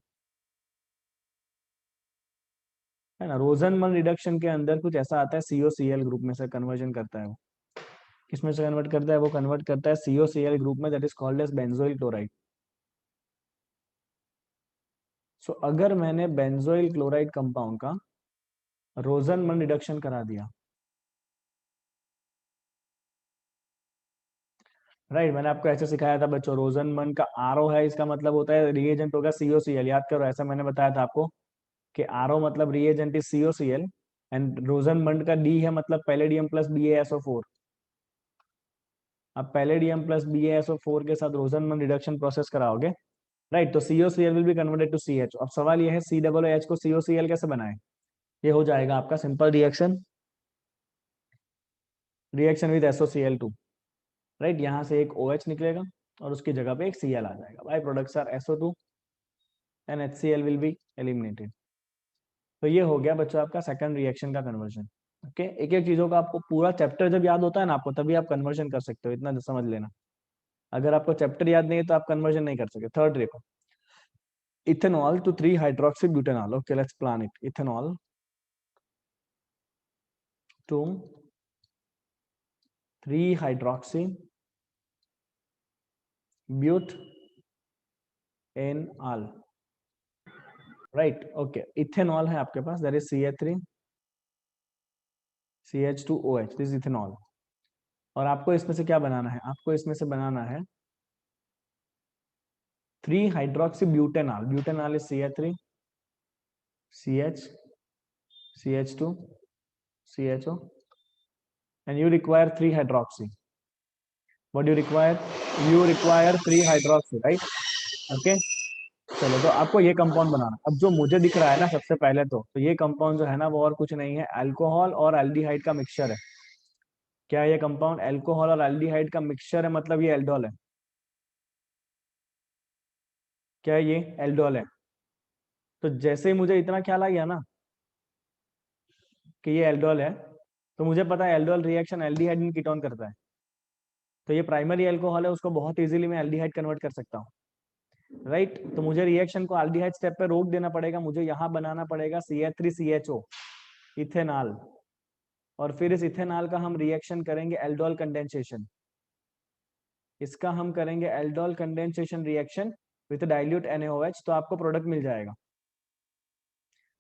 है ना। रोजनमन रिडक्शन के अंदर कुछ ऐसा आता है, COCl ग्रुप में से कन्वर्जन करता है वो। किसमें से कन्वर्ट करता है? वो कन्वर्ट करता है COCl ग्रुप में, that is called as benzoyl chloride. So अगर मैंने बेंजोइल क्लोराइड कंपाउंड का रोजनमन रिडक्शन करा दिया, राइट। मैंने आपको ऐसे सिखाया था बच्चों, रोजनमन का RO है, इसका मतलब होता है रिएजेंट होगा COCl। याद करो, ऐसा मैंने बताया था आपको कि RO मतलब रिएजेंट इज COCl एंड रोजनमंड का D है मतलब पैलेडियम प्लस BaSO4। अब पैलेडियम प्लस BaSO4 के साथ रोजनमन रिडक्शन प्रोसेस कराओगे, राइट। तो COCl will be converted to CH। अब सवाल ये है COOH को COCl कैसे बनाए? ये हो जाएगा आपका simple reaction, reaction with SOCl2, right. यहाँ से एक OH निकलेगा और उसकी जगह पे एक Cl आ जाएगा। Byproducts are SO2 and HCl will be eliminated. तो ये हो गया बच्चों आपका सेकंड रिएक्शन का कन्वर्जन। ओके, एक एक चीजों का आपको पूरा चैप्टर जब याद होता है ना आपको, तभी आप कन्वर्जन कर सकते हो, इतना समझ लेना। अगर आपको चैप्टर याद नहीं है तो आप कन्वर्जन नहीं कर सकते। थर्ड देखो, ethanol to 3 hydroxy butanol. Okay, let's plan it. Ethanol to 3 hydroxy butanal, right. Okay, ethanol है आपके पास, that is CH3 CH2OH, this ethanol. और आपको इसमें से क्या बनाना है? आपको इसमें से बनाना है 3 hydroxy butanol. Butanol is CH3 CH CH2 CHO and you require 3 hydroxy. What do you require? You require 3 hydroxy, right? Okay. चलो, तो आपको ये कंपाउंड बनाना। अब जो मुझे दिख रहा है ना सबसे पहले, तो ये कंपाउंड जो है ना वो और कुछ नहीं है, अल्कोहल और एल्डिहाइड का मिक्सचर है। क्या ये कंपाउंड अल्कोहल और एल्डिहाइड का मिक्सचर है? मतलब ये एल्डोल है। क्या ये एल्डोल है? तो जैसे ही मुझे इतना ख्याल आ गया ना कि ये एल्डोल है, तो मुझे पता है एल्डोल रिएक्शन एल्डिहाइड में कीटोन करता है। तो ये प्राइमरी अल्कोहल है, उसको बहुत इजीली मैं एल्डिहाइड कन्वर्ट कर सकता हूँ, राइट। तो मुझे रिएक्शन को एल्डिहाइड स्टेप पे रोक देना पड़ेगा। मुझे यहाँ बनाना पड़ेगा CH3CHO, इथेनॉल। और फिर इस इथेनॉल का हम रिएक्शन करेंगे एल्डोल कंडेंसेशन। इसका हम करेंगे aldol condensation reaction with dilute NaOH, तो आपको प्रोडक्ट मिल जाएगा,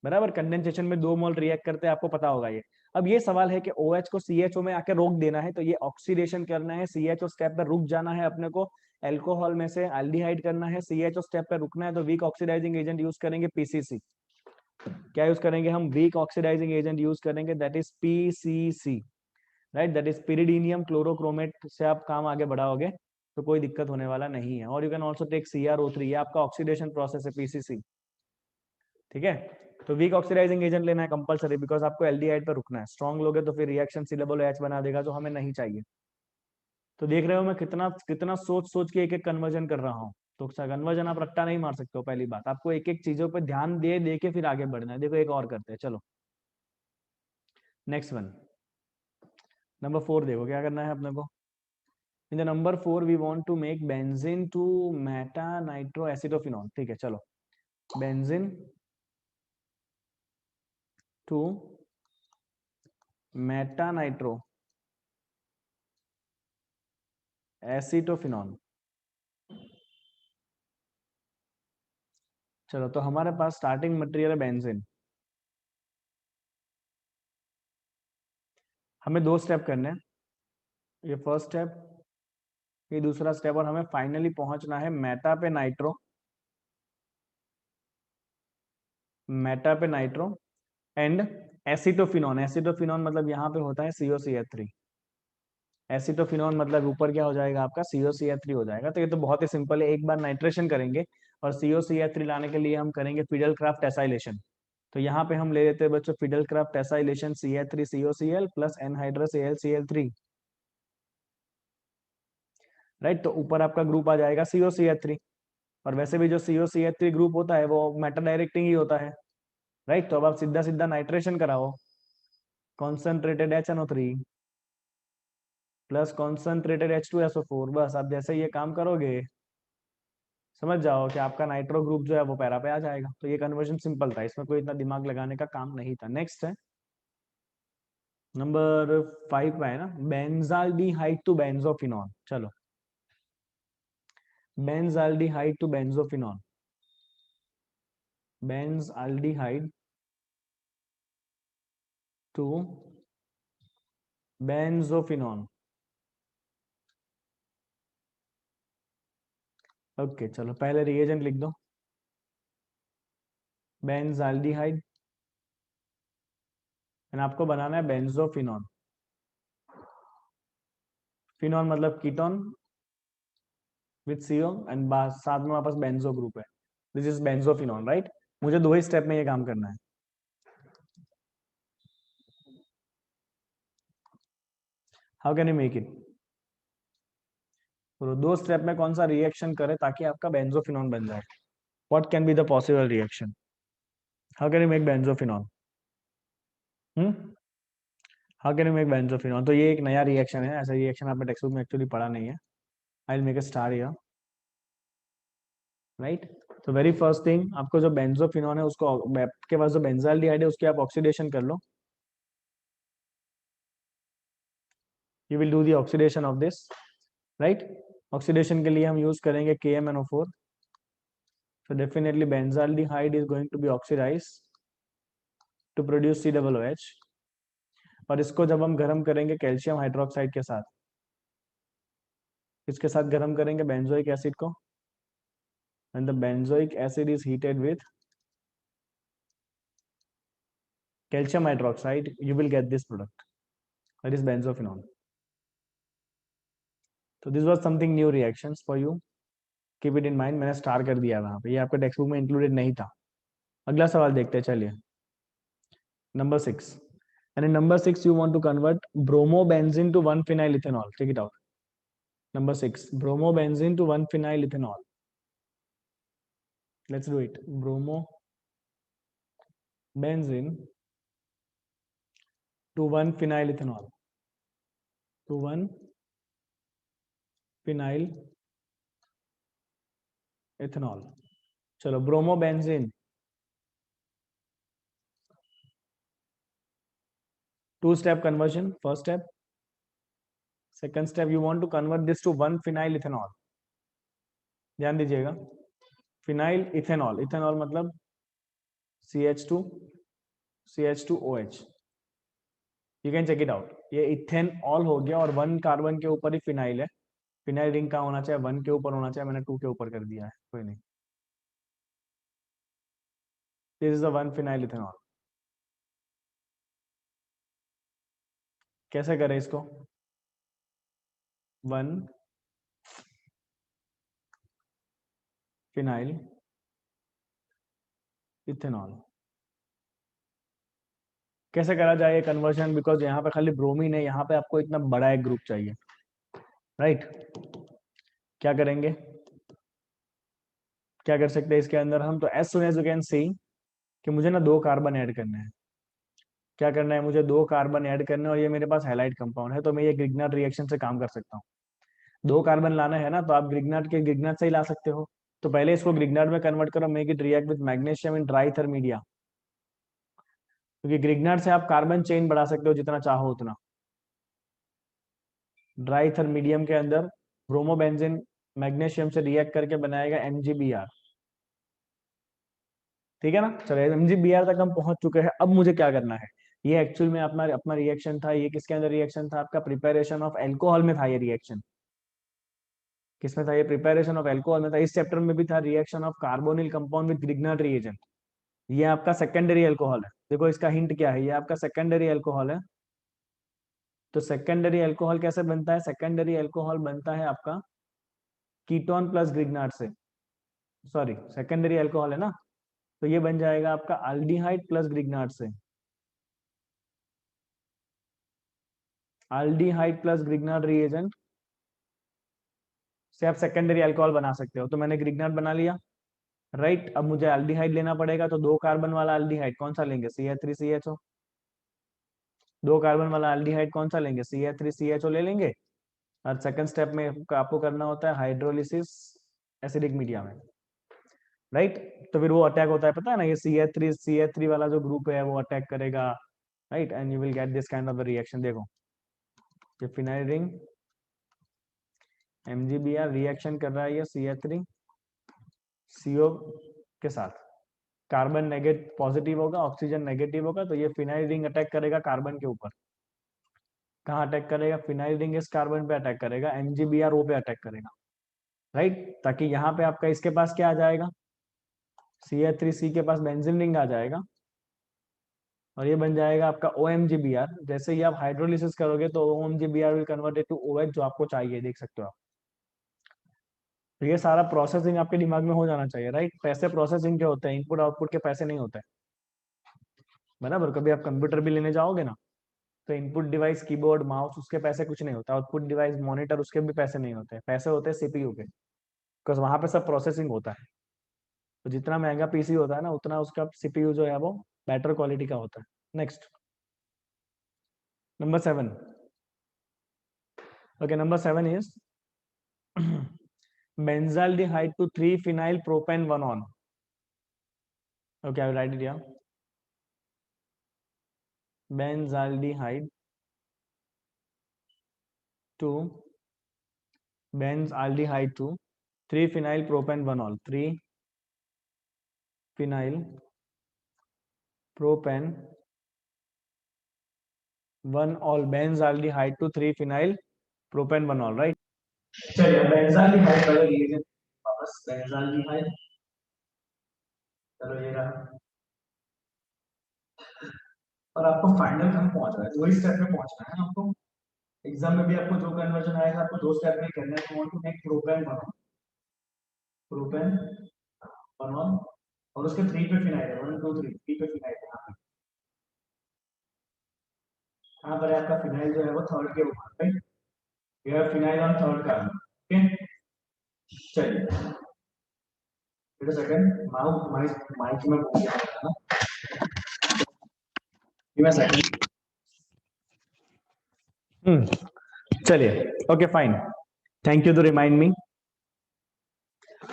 बराबर। कंडेंसेशन में 2 मोल रिएक्ट करते हैं, आपको पता होगा ये। अब ये सवाल है कि OH को CHO में आके रोक देना है, तो ये ऑक्सीडेशन करना है, CHO स्टेप पर रुक जाना है अपने को, एल्कोहल में से एल्डिहाइड करना है, CHO स्टेप पर रुकना है, तो वीक ऑक्सीडाइजिंग एजेंट यूज करेंगे PCC। क्या यूज करेंगे हम? वीक ऑक्सीडाइजिंग एजेंट यूज करेंगे, that is PCC, right. That is pyridinium chlorochromate से आप काम आगे बढ़ाओगे तो कोई दिक्कत होने वाला नहीं है। और you can also take CrO3, ये आपका ऑक्सीडेशन प्रोसेस है PCC, ठीक है। तो वीक ऑक्सीडाइजिंग एजेंट लेना है कंपलसरी, बिकॉज आपको एल्डिहाइड पर रुकना है। स्ट्रॉन्ग लोगे तो फिर रिएक्शन COOH बना देगा, जो हमें नहीं चाहिए। तो देख रहे हो मैं कितना कितना सोच सोच के एक एक कन्वर्जन कर रहा हूँ। तो कन्वर्जन आप रट्टा नहीं मार सकते हो। पहली बात, आपको एक एक चीजों पर ध्यान दे दे के फिर आगे बढ़ना है। देखो एक और करते हैं, चलो नेक्स्ट वन। नंबर 4 देखो क्या करना है अपने को। In the number 4 we want to make benzene to meta nitro acetophenol. ठीक है, चलो benzene to meta nitro acetophenol. चलो तो हमारे पास स्टार्टिंग मटेरियल है बेंजीन। हमें 2 स्टेप करने हैं, ये फर्स्ट स्टेप, ये दूसरा स्टेप, और हमें फाइनली पहुंचना है मेटा पे नाइट्रो, मेटा पे नाइट्रो एंड एसिटोफिनॉन। एसिटोफिनॉन मतलब यहाँ पे होता है COCH3। एसिटोफिनॉन मतलब ऊपर क्या हो जाएगा आपका, COCH3 हो जाएगा। तो ये तो बहुत ही सिंपल है, एक बार नाइट्रेशन करेंगे और COCH3 लाने के लिए हम करेंगे फिडल क्राफ्ट एसाइलेशन। तो यहाँ पे हम ले लेते हैं बच्चों fiddle Crafts acylation CH3COCl plus anhydrous AlCl3। Right, तो ऊपर आपका ग्रुप आ जाएगा COCH3। और वैसे भी जो COCH3 ग्रुप होता है वो मेटा डायरेक्टिंग ही होता है। राइट, तो अब आप सीधा सीधा नाइट्रेशन कराओ, concentrated HNO3 plus concentrated H2SO4। बस आप जैसे ये काम करोगे, समझ जाओ कि आपका नाइट्रो ग्रुप जो है वो पैरा पे आ जाएगा। तो ये कन्वर्जन सिंपल था, इसमें कोई इतना दिमाग लगाने का काम नहीं था। नेक्स्ट है नंबर 5 है ना, बेंजाल्डिहाइड टू बेंजोफिनॉल। चलो benzaldehyde to benzophenol, benzaldehyde to benzophenol. Okay चलो पहले रिएजेंट लिख दो, बेंजाल्डिहाइड, एंड आपको बनाना है बेंजोफिनॉल। फिनॉल मतलब कीटोन विथ CO एंड साथ में वापस बेंजो ग्रुप है। This is benzophenol, right. मुझे 2 ही स्टेप में ये काम करना है। How can you make it? तो 2 स्टेप में कौन सा रिएक्शन करे ताकि आपका बेंजोफिनॉल बन जाए? What can be the possible reaction? How can you make benzophenol? Hmm, how can you make benzophenol? तो ये एक नया रिएक्शन है, ऐसा रिएक्शन आपने टेक्स्ट बुक में एक्चुअली पढ़ा नहीं है। I will make a star here, right. तो वेरी फर्स्ट थिंग, आपको जो बेंजोफिनॉल है उसको, आपके पास जो बेंजाल्डिहाइड है उसकी आप ऑक्सीडेशन कर लो। You will do the oxidation of this, right. Oxidation के लिए हम यूज करेंगे KMnO4। So definitely benzaldehyde is going to be oxidized to produce COOH। और इसको जब हम गर्म करेंगे कैल्शियम हाइड्रोक्साइड के साथ, इसके साथ गर्म करेंगे बेंजोइक एसिड को, and the benzoic acid is heated with calcium hydroxide, you will get this product, that is benzophenol। तो this was something new reactions for you, keep it in mind. मैंने स्टार कर दिया वहां पे, ये आपके टेक्स्ट बुक में इंक्लूडेड नहीं था। अगला सवाल देखते हैं, चलिए number 6। and in number 6 you want to convert bromobenzene to 1-phenyl ethanol। check it out। number 6, bromobenzene to 1-phenyl ethanol। let's do it। bromobenzene to 1-phenyl ethanol, to 1-phenyl ethanol। चलो bromobenzene, 2 step conversion। first step, second step, you want to convert this to 1-phenyl ethanol। ध्यान दीजिएगा, फिनाइल इथेनॉल, इथेनॉल मतलब CH2OH। You can check it out, ये इथेनॉल हो गया और 1 कार्बन के ऊपर ही फिनाइल है। फिनाइल रिंग कहाँ होना चाहिए? 1 के ऊपर होना चाहिए, मैंने 2 के ऊपर कर दिया है, कोई नहीं। This is the 1-phenyl ethanol. कैसे करें इसको? 1-phenyl ethanol. कैसे करा जाए ये कन्वर्शन, बिकॉज यहाँ पे खाली ब्रोमीन है, यहाँ पे आपको इतना बड़ा एक ग्रुप चाहिए, राइट। क्या करेंगे, क्या कर सकते हैं इसके अंदर हम, तो as soon as you can see कि मुझे ना 2 कार्बन ऐड करने हैं। क्या करना है, मुझे 2 कार्बन ऐड करने हैं, और ये मेरे पास हैलाइड कंपाउंड है, तो मैं ये ग्रिग्नार्ड रिएक्शन से काम कर सकता हूँ। 2 कार्बन लाना है ना, तो आप ग्रिग्नार्ड से ही ला सकते हो। तो पहले इसको ग्रिग्नार्ड में कन्वर्ट करो, make it react with magnesium in dry ether media, क्योंकि ग्रिग्नार्ड से आप कार्बन चेन बढ़ा सकते हो जितना चाहो उतना। ड्राइथर मीडियम के अंदर ब्रोमोबेंजीन मैग्नीशियम से रिएक्ट करके बनाएगा MgBr। ठीक है ना, चलो MgBr तक हम पहुंच चुके हैं। अब मुझे क्या करना है, ये एक्चुअल में अपना अपना रिएक्शन था, ये किसके अंदर रिएक्शन था, आपका प्रिपरेशन ऑफ एल्कोहल में था ये रिएक्शन। किसमें था ये, प्रिपरेशन ऑफ एल्कोहल में था। इस चैप्टर में भी था reaction of carbonyl compound with Grignard reagent. ये आपका सेकेंडरी एल्कोहल है, देखो इसका हिंट क्या है, ये आपका सेकेंडरी एल्कोहल है। तो सेकेंडरी एल्कोहल कैसे बनता है, सेकेंडरी एल्कोहल बनता है आपका कीटोन प्लस ग्रिग्नार्ड से, सॉरी सेकेंडरी एल्कोहल है ना, तो ये बन जाएगा आपका अल्डिहाइड प्लस ग्रिग्नार्ड से। अल्डिहाइड प्लस ग्रिग्नार्ड रिएजेंट से आप सेकेंडरी अल्कोहल बना सकते हो। तो मैंने ग्रिग्नार्ड बना लिया, राइट। अब मुझे अल्डिहाइड लेना पड़ेगा, तो 2 कार्बन वाला अल्डिहाइड कौन सा लेंगे, CH3CHO। 2 कार्बन वाला अल्डिहाइड कौन सा लेंगे, CH3CHO ले लेंगे। और सेकंड स्टेप में आपको करना होता है हाइड्रोलिसिस एसिडिक मीडिया में, राइट। तो फिर वो अटैक होता है, पता है ना, ये CH3 वाला जो ग्रुप है वो अटैक करेगा, right, and you will get this kind of reaction. देखो ये फिनाइल रिंग MgBr रिएक्शन कर रहा है ये CH3CO के साथ, कार्बन नेगेटिव पॉजिटिव होगा, ऑक्सीजन नेगेटिव होगा, तो ये फिनाइल रिंग अटैक करेगा कार्बन के ऊपर। कहाँ अटैक करेगा, फिनाइल रिंग इस कार्बन पे अटैक करेगा, MgBr ओ पे अटैक करेगा, राइट। ताकि यहाँ पे आपका इसके पास क्या आ जाएगा, CH3C के पास बेंजीन रिंग आ जाएगा, और ये बन जाएगा आपका OMgBr। जैसे ही आप हाइड्रोलिसिस करोगे तो OMgBr will convert to OH, जो आपको चाहिए, देख सकते हो आप। तो ये सारा प्रोसेसिंग आपके दिमाग में हो जाना चाहिए, राइट। पैसे प्रोसेसिंग के होते हैं, इनपुट आउटपुट के पैसे नहीं होते, बराबर। कभी आप कंप्यूटर भी लेने जाओगे ना, तो इनपुट डिवाइस कीबोर्ड माउस उसके पैसे कुछ नहीं होता, आउटपुट डिवाइस मॉनिटर उसके भी पैसे नहीं होते, पैसे होते हैं CPU के, बिकॉज वहां पे सब प्रोसेसिंग होता है। तो जितना महंगा PC होता है ना, उतना उसका CPU जो है वो बेटर क्वालिटी का होता है। Next, number 7। Okay, number 7 is benzaldehyde to 3-phenyl propane 1-on। okay, I will write it here, benzaldehyde to benzaldehyde to 3-phenyl propane 1-ol, 3-phenyl propane 1-ol, benzaldehyde to 3-phenyl propane 1-ol, right। चलिए बेंजाल्डिहाइड वाले रिएजेंट वापस, बेंजाल्डिहाइड, चलो ये रहा। और आपको फाइनल कहाँ पहुंच रहा है, वही स्टेप में पहुंचना है आपको। एग्जाम में भी आपको जो कन्वर्जन आएगा आपको 2 स्टेप में करना है। वांट टू मेक प्रोपेन बनो, प्रोपेन बनो, और उसके 3 पे फिनाइल है, 1 2 3 3 पे फिनाइल है। यहाँ पर आपका फिनाइल जो है वो थर्ड के ऊपर, राइट। ये है phenyl on third carbon, okay. चलिए wait a second, mike mike में बोल दिया था ना, गिव मी अ सेकंड। चलिए, okay fine, thank you to remind me.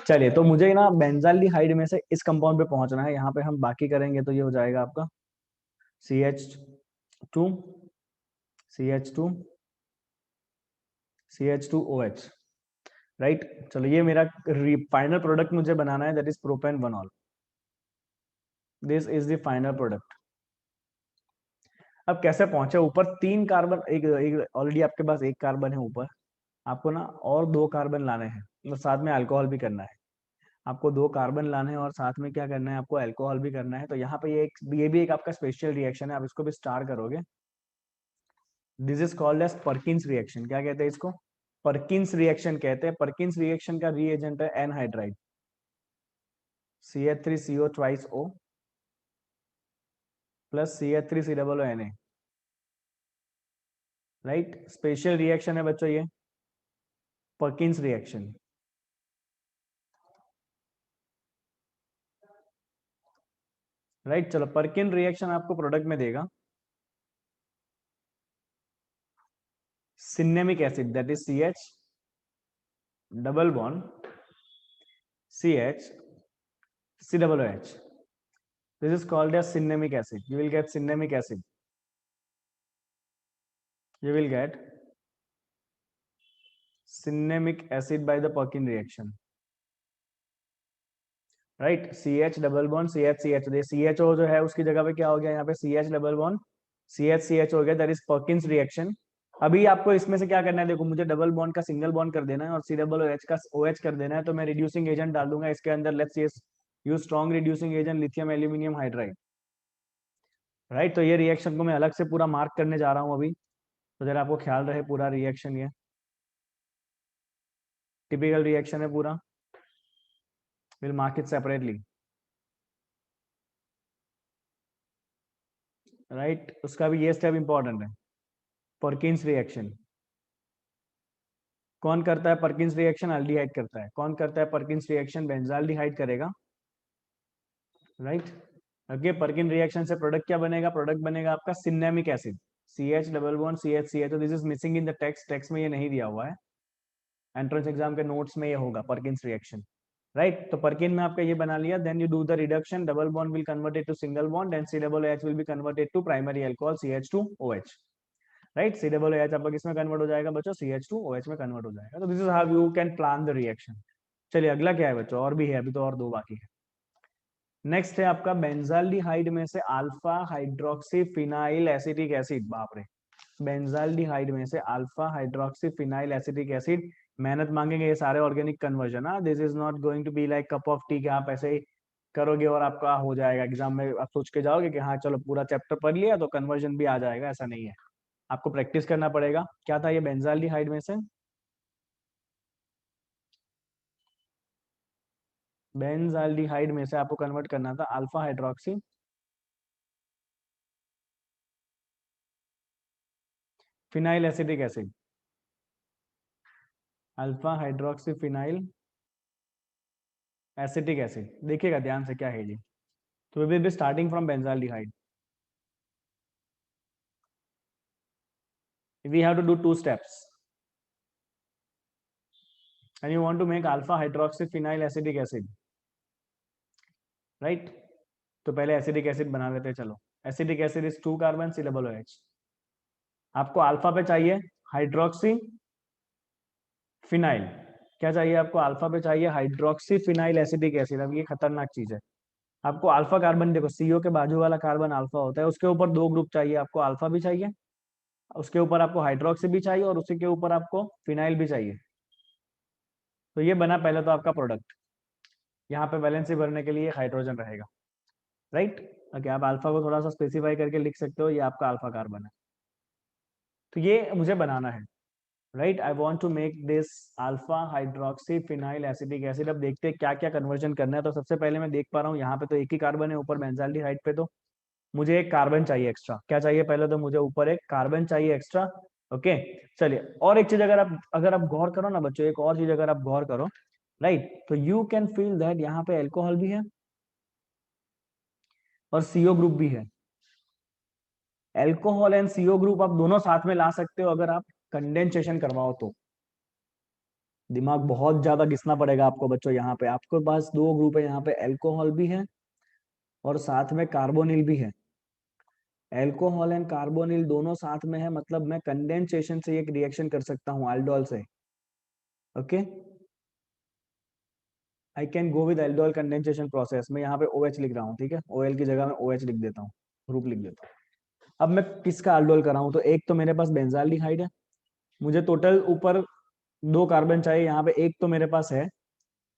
चलिए, तो मुझे ना बेंजाल्डिहाइड में से इस कंपाउंड पे पहुंचना है, यहाँ पे हम बाकी करेंगे तो ये हो जाएगा आपका CH2 CH2 CH2OH, राइट। चलो ये मेरा फाइनल प्रोडक्ट मुझे बनाना है, that is propane 1-ol। This is the final product. अब कैसे पहुंचे ऊपर, 3 कार्बन, एक ऑलरेडी आपके पास 1 कार्बन है ऊपर, आपको ना और 2 कार्बन लाने हैं, मतलब साथ में अल्कोहल भी करना है। आपको 2 कार्बन लाने हैं और साथ में क्या करना है, आपको अल्कोहल भी करना है। तो यहाँ पे ये भी एक आपका स्पेशल रिएक्शन है, आप इसको भी स्टार करोगे। This is called as Perkin's reaction. क्या कहते हैं इसको, पर्किंस रिएक्शन कहते हैं। पर्किंस रिएक्शन का रीएजेंट है anhydride, CH3CO twice O plus CH3 COO Na, right. Special reaction है बच्चों ये, पर्किंस रिएक्शन। राइट, चलो पर्किन रिएक्शन आपको प्रोडक्ट में देगा cinnamic acid, that is CH double bond CH COOH. This is called as cinnamic acid. You will get cinnamic acid. You will get cinnamic acid by the Perkin reaction. Right, CH double bond CH CHO जो है उसकी जगह पे क्या हो गया यहाँ पे CH डबल बॉन्ड CH हो गया, दैट इज पर्किंस रिएक्शन। अभी आपको इसमें से क्या करना है, देखो मुझे डबल बॉन्ड का सिंगल बॉन्ड कर देना है और COOH का OH कर देना है, तो मैं रिड्यूसिंग एजेंट डाल दूंगा इसके अंदर। Let's use strong reducing agent lithium aluminium hydride. Right, तो ये रिएक्शन को मैं अलग से पूरा मार्क करने जा रहा हूँ अभी, तो जरा आपको ख्याल रहे पूरा रिएक्शन, ये टिपिकल रिएक्शन है पूरा। Will mark it separately. Right, उसका भी ये स्टेप इंपॉर्टेंट है, पर्किंस रिएक्शन। कौन करता है पर्किंस रिएक्शन? अल्डिहाइड करता है। कौन करता है पर्किंस रिएक्शन? बेंजाल्डिहाइड करेगा। Right, okay. पर्किन रिएक्शन से प्रोडक्ट क्या बनेगा? प्रोडक्ट बनेगा आपका cinnamic acid, CH double bond CH। तो this is missing in the text, text में ये नहीं दिया हुआ है, एंट्रेंस एग्जाम के नोट्स में ये होगा पर्किंस रिएक्शन। राइट, तो पर्किन में आपका ये बना लिया, then you do the reduction, double bond will converted to single bond and COOH will be converted to primary alcohol CH2OH। Right, COOH आपका किसमें कन्वर्ट हो जाएगा बच्चों? CH2OH में कन्वर्ट हो जाएगा। तो this is how you can plan the reaction. चलिए अगला क्या है बच्चों, और भी है, अभी तो और दो बाकी है। नेक्स्ट है आपका बेंजाल्डिहाइड में से alpha hydroxy phenyl acetic acid. बाप रे, बेंजाल्डिहाइड में से alpha hydroxy phenyl acetic acid. मेहनत मांगेंगे ये सारे ऑर्गेनिक कन्वर्जन। हाँ, this is not going to be like cup of tea, कि आप ऐसे ही करोगे और आपका हो जाएगा एग्जाम में, आप सोच के जाओगे कि हाँ चलो पूरा चैप्टर पढ़ लिया तो कन्वर्जन भी आ जाएगा, ऐसा नहीं है। आपको प्रैक्टिस करना पड़ेगा। क्या था ये बेंजाल्डिहाइड में से? बेंजाल्डिहाइड में से आपको कन्वर्ट करना था alpha hydroxy phenyl acetic acid, alpha hydroxy phenyl acetic acid. देखिएगा ध्यान से क्या है जी। तो we will be starting from benzaldehyde. We have to do two steps and you want to make alpha hydroxy phenyl acetic acid, right? तो पहले एसिडिक एसिड बना लेते हैं, चलो। Acidic acid is 2 carbon COOH। आपको अल्फा पे चाहिए हाइड्रोक्सी फिनाइल। क्या चाहिए आपको? अल्फा पे चाहिए हाइड्रोक्सी फिनाइल एसिडिक एसिड। अब ये खतरनाक चीज है। आपको अल्फा कार्बन, देखो CO के बाजू वाला कार्बन अल्फा होता है, उसके ऊपर दो ग्रुप चाहिए आपको, अल्फा भी चाहिए, उसके ऊपर आपको हाइड्रोक्सी भी चाहिए, और उसी के ऊपर आपको फिनाइल भी चाहिए। तो ये बना पहले तो आपका प्रोडक्ट। यहाँ पे वैलेंसी भरने के लिए हाइड्रोजन रहेगा, राइट। ओके, आप अल्फा को थोड़ा सा स्पेसिफाई करके लिख सकते हो, ये आपका अल्फा कार्बन है। तो ये मुझे बनाना है, right. I want to make this alpha hydroxy phenyl acetic acid. अब देखते हैं क्या क्या कन्वर्जन करना है। तो सबसे पहले मैं देख पा रहा हूँ यहाँ पे तो एक ही कार्बन है ऊपर बेंजाल्डिहाइड पे, तो मुझे एक कार्बन चाहिए एक्स्ट्रा। क्या चाहिए? पहले तो मुझे ऊपर एक कार्बन चाहिए एक्स्ट्रा। ओके, चलिए। और एक चीज अगर आप गौर करो ना बच्चों, एक और चीज अगर आप गौर करो, राइट, तो यू कैन फील दैट यहाँ पे एल्कोहल भी है और CO ग्रुप भी है। एल्कोहल एंड CO ग्रुप आप दोनों साथ में ला सकते हो अगर आप कंडेंसेशन करवाओ तो। दिमाग बहुत ज्यादा घिसना पड़ेगा आपको बच्चों। यहाँ पे आपके पास दो ग्रुप है, यहाँ पे एल्कोहल भी है और साथ में कार्बोनिल भी है। एल्कोहल एंड कार्बोनिल दोनों साथ में है, मतलब मैं कंडेंसेशन से एक रिएक्शन कर सकता हूँ अल्डोल से। Okay, I can go with aldol condensation process. मैं यहाँ पे OH लिख रहा हूँ, ठीक है, OL की जगह में OH लिख देता हूँ, ग्रुप लिख देता हूँ। अब मैं किसका अल्डोल कर रहा हूँ? तो एक तो मेरे पास बेंजाल्डिहाइड है, मुझे टोटल ऊपर दो कार्बन चाहिए, यहाँ पे एक तो मेरे पास है,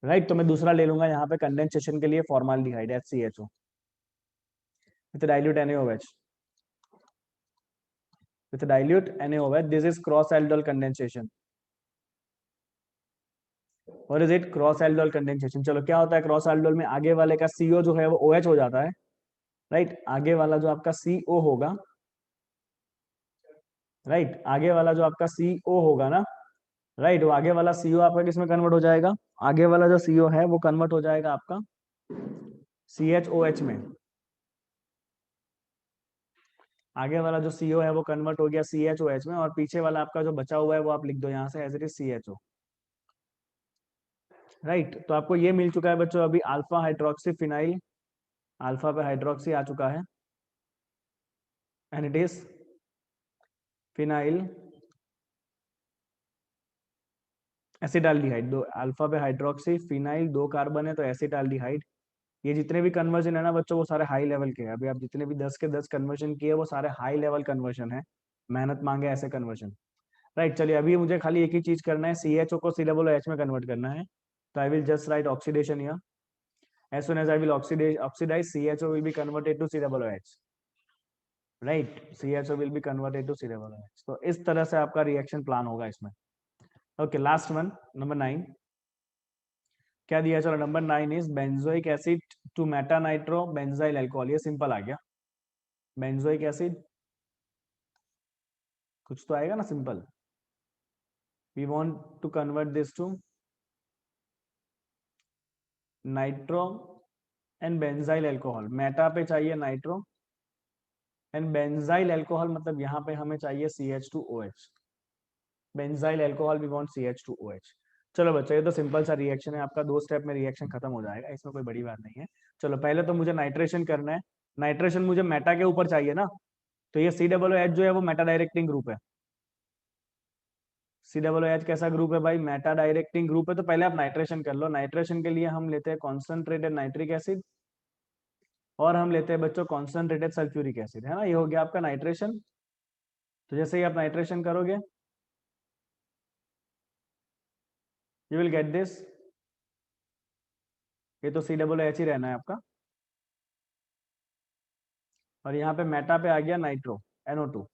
राइट। तो मैं दूसरा ले लूंगा यहाँ पे कंडेंसेशन के लिए formaldehyde HCHO with dilute NaOH, with dilute NaOH. This is cross aldol condensation. और is it cross aldol condensation. चलो क्या होता है क्रॉस एल्डोल में? आगे वाले का CO जो है वो OH हो जाता है, राइट। आगे वाला जो आपका CO होगा, राइट, आगे वाला जो आपका CO होगा ना, राइट, वो आगे वाला CO आपका किसमें कन्वर्ट हो जाएगा, आगे वाला जो CO है वो कन्वर्ट हो जाएगा आपका CHOH में। आगे वाला जो CO है वो कन्वर्ट हो गया CHOH में, और पीछे वाला आपका जो बचा हुआ है वो आप लिख दो यहाँ से as it is CHO। Right, तो आपको ये मिल चुका है बच्चों अभी अल्फा हाइड्रोक्सी फिनाइल, अल्फा पे हाइड्रोक्सी आ चुका है, and it is phenyl acetaldehyde. दो अल्फा पे हाइड्रोक्सी फिनाइल, दो कार्बन है तो एसिटाल्डिहाइड। ये जितने भी कन्वर्जन है ना बच्चों वो सारे हाई लेवल के हैं। अभी आप जितने भी 10 के 10 कन्वर्जन किए वो सारे हाई लेवल कन्वर्जन है, मेहनत मांगे ऐसे कन्वर्जन। राइट, चलिए अभी मुझे खाली एक ही चीज करना है, CHO को COOH में कन्वर्ट करना है। तो आई will just right oxidation here, as soon as I will oxidize CHO will be converted to COOH, right, CHO will be converted to COOH। तो इस तरह से आपका रिएक्शन प्लान होगा इसमें। ओके, लास्ट वन, नंबर 9 क्या दिया, चलो number 9 is benzoic acid to meta nitro benzyl alcohol. ये सिंपल आ गया, बेंजोइक एसिड, कुछ तो आएगा ना simple. We want to convert this to nitro and benzyl alcohol. Meta पे चाहिए नाइट्रो एंड बेंजाइल अल्कोहल, मतलब यहाँ पे हमें चाहिए CH2OH। Benzyl alcohol we want CH2OH। चलो बच्चों ये तो सिंपल सा रिएक्शन है आपका, 2 स्टेप में रिएक्शन खत्म हो जाएगा, इसमें कोई बड़ी बात नहीं है। चलो पहले तो मुझे नाइट्रेशन करना है, नाइट्रेशन मुझे मेटा के ऊपर चाहिए ना, तो ये COOH जो है वो मेटा डायरेक्टिंग ग्रुप है। COOH कैसा ग्रुप है भाई, मेटा डायरेक्टिंग ग्रुप है। तो पहले आप नाइट्रेशन कर लो। नाइट्रेशन के लिए हम लेते हैं कॉन्सेंट्रेटेड नाइट्रिक एसिड, और हम लेते हैं बच्चों कॉन्सेंट्रेटेड सल्फ्यूरिक एसिड, है ना, ये हो गया आपका नाइट्रेशन। तो जैसे ही आप नाइट्रेशन करोगे यू विल गेट दिस, ये तो COOH ही रहना है आपका, और यहाँ पे मेटा पे आ गया नाइट्रो NO2।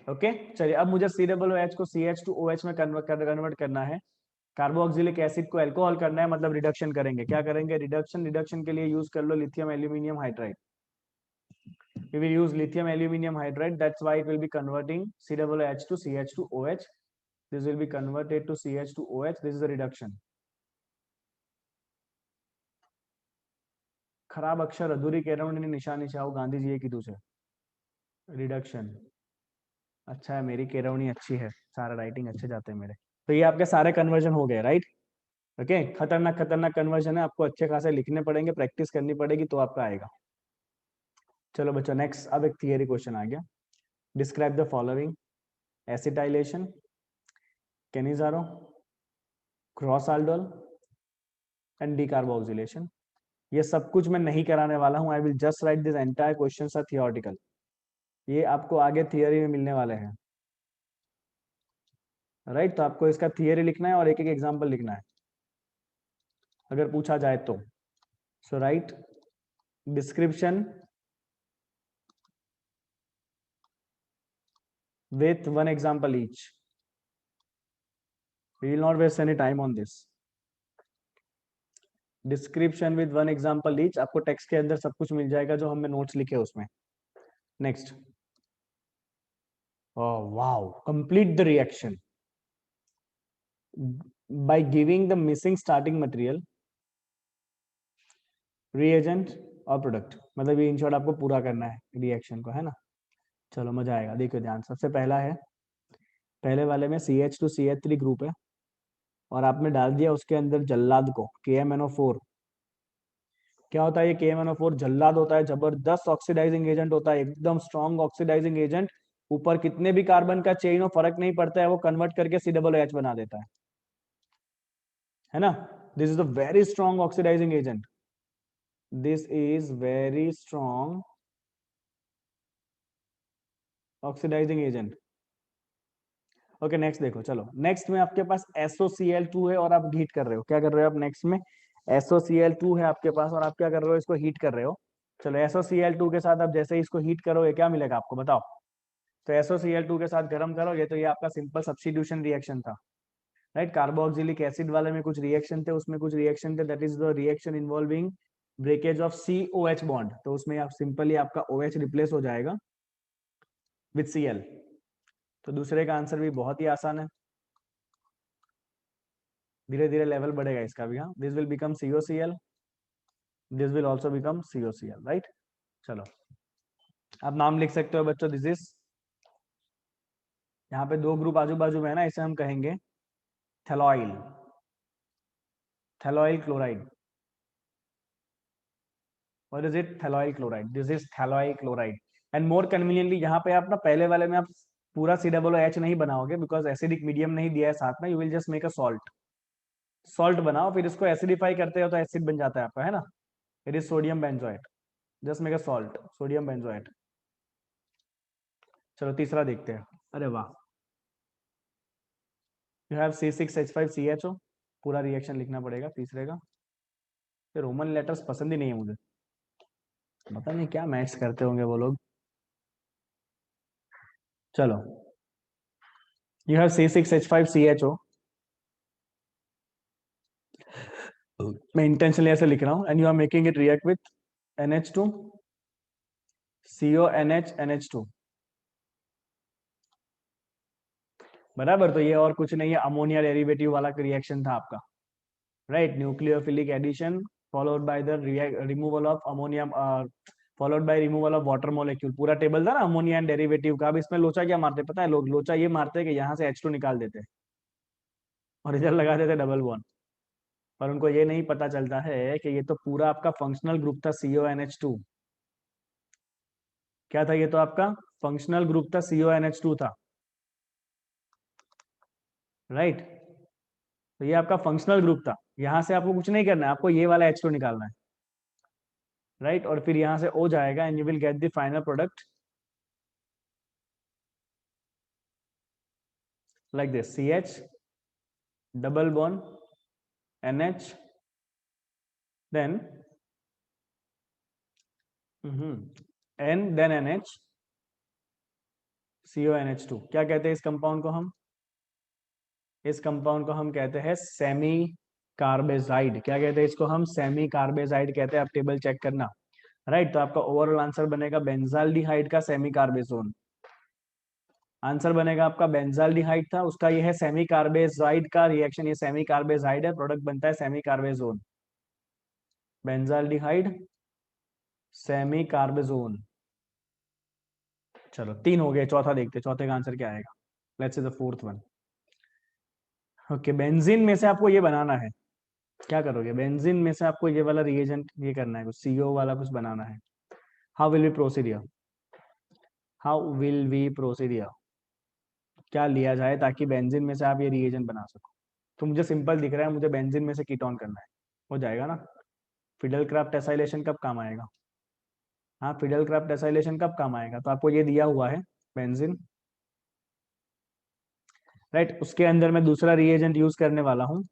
ओके, चलिए अब मुझे COOH को CH2OH में कन्वर्ट करना है, कार्बोक्सिलिक एसिड को अल्कोहल करना है, मतलब रिडक्शन करेंगे। क्या करेंगे, रिडक्शन, रिडक्शन के लिए यूज कर लो lithium aluminium hydride. we will use lithium aluminum hydride, that's why it will be converting COOH to CH2OH, this will be converted to CH2OH, this is a reduction। खराब अक्षर अधूरी केरवणी निशानी चाहो गांधी जी की तुझे, रिडक्शन। अच्छा है मेरी केरवणी अच्छी है, सारा राइटिंग अच्छे जाते हैं मेरे। तो ये आपके सारे कन्वर्जन हो गए, राइट। ओके, खतरनाक खतरनाक कन्वर्जन है, आपको अच्छे खासे लिखने पड़ेंगे, प्रैक्टिस करनी पड़ेगी तो आपका आएगा। चलो बच्चों नेक्स्ट, अब एक थियरी क्वेश्चन आ गया। Describe the following, acetylation, Cannizzaro, cross aldol and decarboxylation. ये सब कुछ मैं नहीं कराने वाला हूं, I will just write this entire questions are theoretical, ये आपको आगे थियरी में मिलने वाले हैं, राइट। तो आपको इसका थियरी लिखना है और एक एक एग्जांपल लिखना है अगर पूछा जाए तो। So write description with one example each, we will not waste any time on this। Description with one example each, आपको टेक्स्ट के अंदर सब कुछ मिल जाएगा जो हमने नोट्स लिखे उसमें। Next, wow, complete the reaction by giving the missing starting material, reagent और प्रोडक्ट, मतलब ये इन शॉर्ट आपको पूरा करना है रिएक्शन को, है ना। चलो मजा आएगा, देखो ध्यान। सबसे पहला है, पहले वाले में CH2CH3 ग्रुप है और आपने डाल दिया उसके अंदर जल्लाद को, KMNO4। क्या होता है ये KMNO4, जल्लाद होता है, जबरदस्त ऑक्सीडाइजिंग एजेंट होता है, एकदम स्ट्रॉन्ग ऑक्सीडाइजिंग एजेंट। ऊपर कितने भी कार्बन का चेन हो फर्क नहीं पड़ता है, वो कन्वर्ट करके COOH बना देता है ना। This is a very strong oxidising agent, this is very strong oxidising agent. Okay next देखो, चलो नेक्स्ट में आपके पास SOCl2 है और आप हीट कर रहे हो। क्या कर रहे हो आप, नेक्स्ट में SOCl2 है आपके पास और आप क्या कर रहे हो, इसको हीट कर रहे हो। चलो SOCl2 के साथ आप जैसे ही इसको हीट करोगे क्या मिलेगा आपको बताओ। तो SOCl2 के साथ गर्म करोगे तो ये आपका सिंपल सब्स्टिट्यूशन रिएक्शन था, राइट। कार्बोक्सिलिक एसिड वाले में कुछ रिएक्शन थे, उसमें कुछ रिएक्शन थे, that is the reaction involving breakage of COH bond, तो उसमें आप सिंपली आपका OH रिप्लेस हो जाएगा विथ Cl। तो दूसरे का आंसर भी बहुत ही आसान है, धीरे धीरे लेवल बढ़ेगा इसका भी। हाँ, this will become COCl, this will also become COCl, right. चलो, आप नाम लिख सकते हो बच्चों। दिस इज, यहाँ पे दो ग्रुप आजू बाजू में है ना, इसे हम कहेंगे थेलॉइल, थेलॉइल chloride. What is it? Thalloyl chloride. This is thalloyl chloride. And more conveniently, यहाँ पे आप ना पहले वाले में आप पूरा COOH नहीं बनाओगे, बिकॉज एसिडिक मीडियम नहीं दिया है साथ में। You will just make a salt, salt बनाओ, फिर इसको एसिडिफाई करते हो तो एसिड बन जाता है आपका, है ना। It is sodium benzoate, just make a salt, sodium benzoate. चलो तीसरा देखते हैं। अरे वाह, यू हैव C6H5CHO। पूरा रिएक्शन लिखना पड़ेगा तीसरे का। ये रोमन लेटर्स पसंद ही नहीं है मुझे, पता नहीं क्या मैच करते होंगे वो लोग। चलो, यू हैव C6H5CHO। मैं इंटेंशनली ऐसे लिख रहा हूँ। And you are making it react with NH2 CONH NH2, बराबर। तो ये और कुछ नहीं है, अमोनिया डेरिवेटिव वाला रिएक्शन था आपका, right. Nucleophilic addition followed by the removal of ammonia, followed by removal of water molecule. पूरा टेबल था ना अमोनिया एंड डेरिवेटिव का। अब इसमें लोचा क्या मारते पता है लोग? लोचा ये मारते हैं कि यहाँ से H2 निकाल देते और इधर लगा देते डबल बॉन्ड। पर उनको ये नहीं पता चलता है कि ये तो पूरा आपका फंक्शनल ग्रुप था CONH2। क्या था ये? तो आपका फंक्शनल ग्रुप था, CONH2 था, राइट। तो ये आपका फंक्शनल ग्रुप था। यहां से आपको कुछ नहीं करना है, आपको ये वाला H2 निकालना है, राइट। और फिर यहां से O जाएगा and you will get the final product like this, CH double bond NH, then N, then NH, CONH2। क्या कहते हैं इस कंपाउंड को हम? इस कंपाउंड को हम कहते हैं सेमी कार्बेजाइड। क्या कहते हैं इसको हम? सेमी कार्बेजाइड कहते हैं। आप टेबल चेक करना, राइट। तो आपका ओवरऑल आंसर बनेगा बेंजाल्डिहाइड का सेमी कार्बेजोन। आंसर बनेगा आपका बेंजाल्डिहाइड था, उसका ये है सेमी कार्बेजाइड का रिएक्शन। ये सेमी कार्बेजाइड है, प्रोडक्ट बनता है semi carbazone. Benzaldehyde semi carbazone. चलो तीन हो गए, चौथा देखते हैं, चौथे का आंसर क्या आएगा। Let's see the fourth one. Okay, benzene में से आपको ये बनाना है। क्या करोगे? बेंजीन में से आपको ये वाला रिएजेंट ये करना है, कुछ CO वाला कुछ बनाना है। How will we proceed here? How will we proceed here? क्या लिया जाए ताकि बेंजीन में से आप ये रिएजेंट बना सको? तो मुझे सिंपल दिख रहा है, मुझे बेंजीन में से कीटोन करना है, हो जाएगा ना। फिडल क्राफ्ट एसाइलेशन कब काम आएगा? हाँ, फिडल क्राफ्ट एसाइलेशन कब काम आएगा? तो आपको ये दिया हुआ है बेंजीन, राइट। उसके अंदर मैं दूसरा रिएजेंट यूज करने वाला हूँ,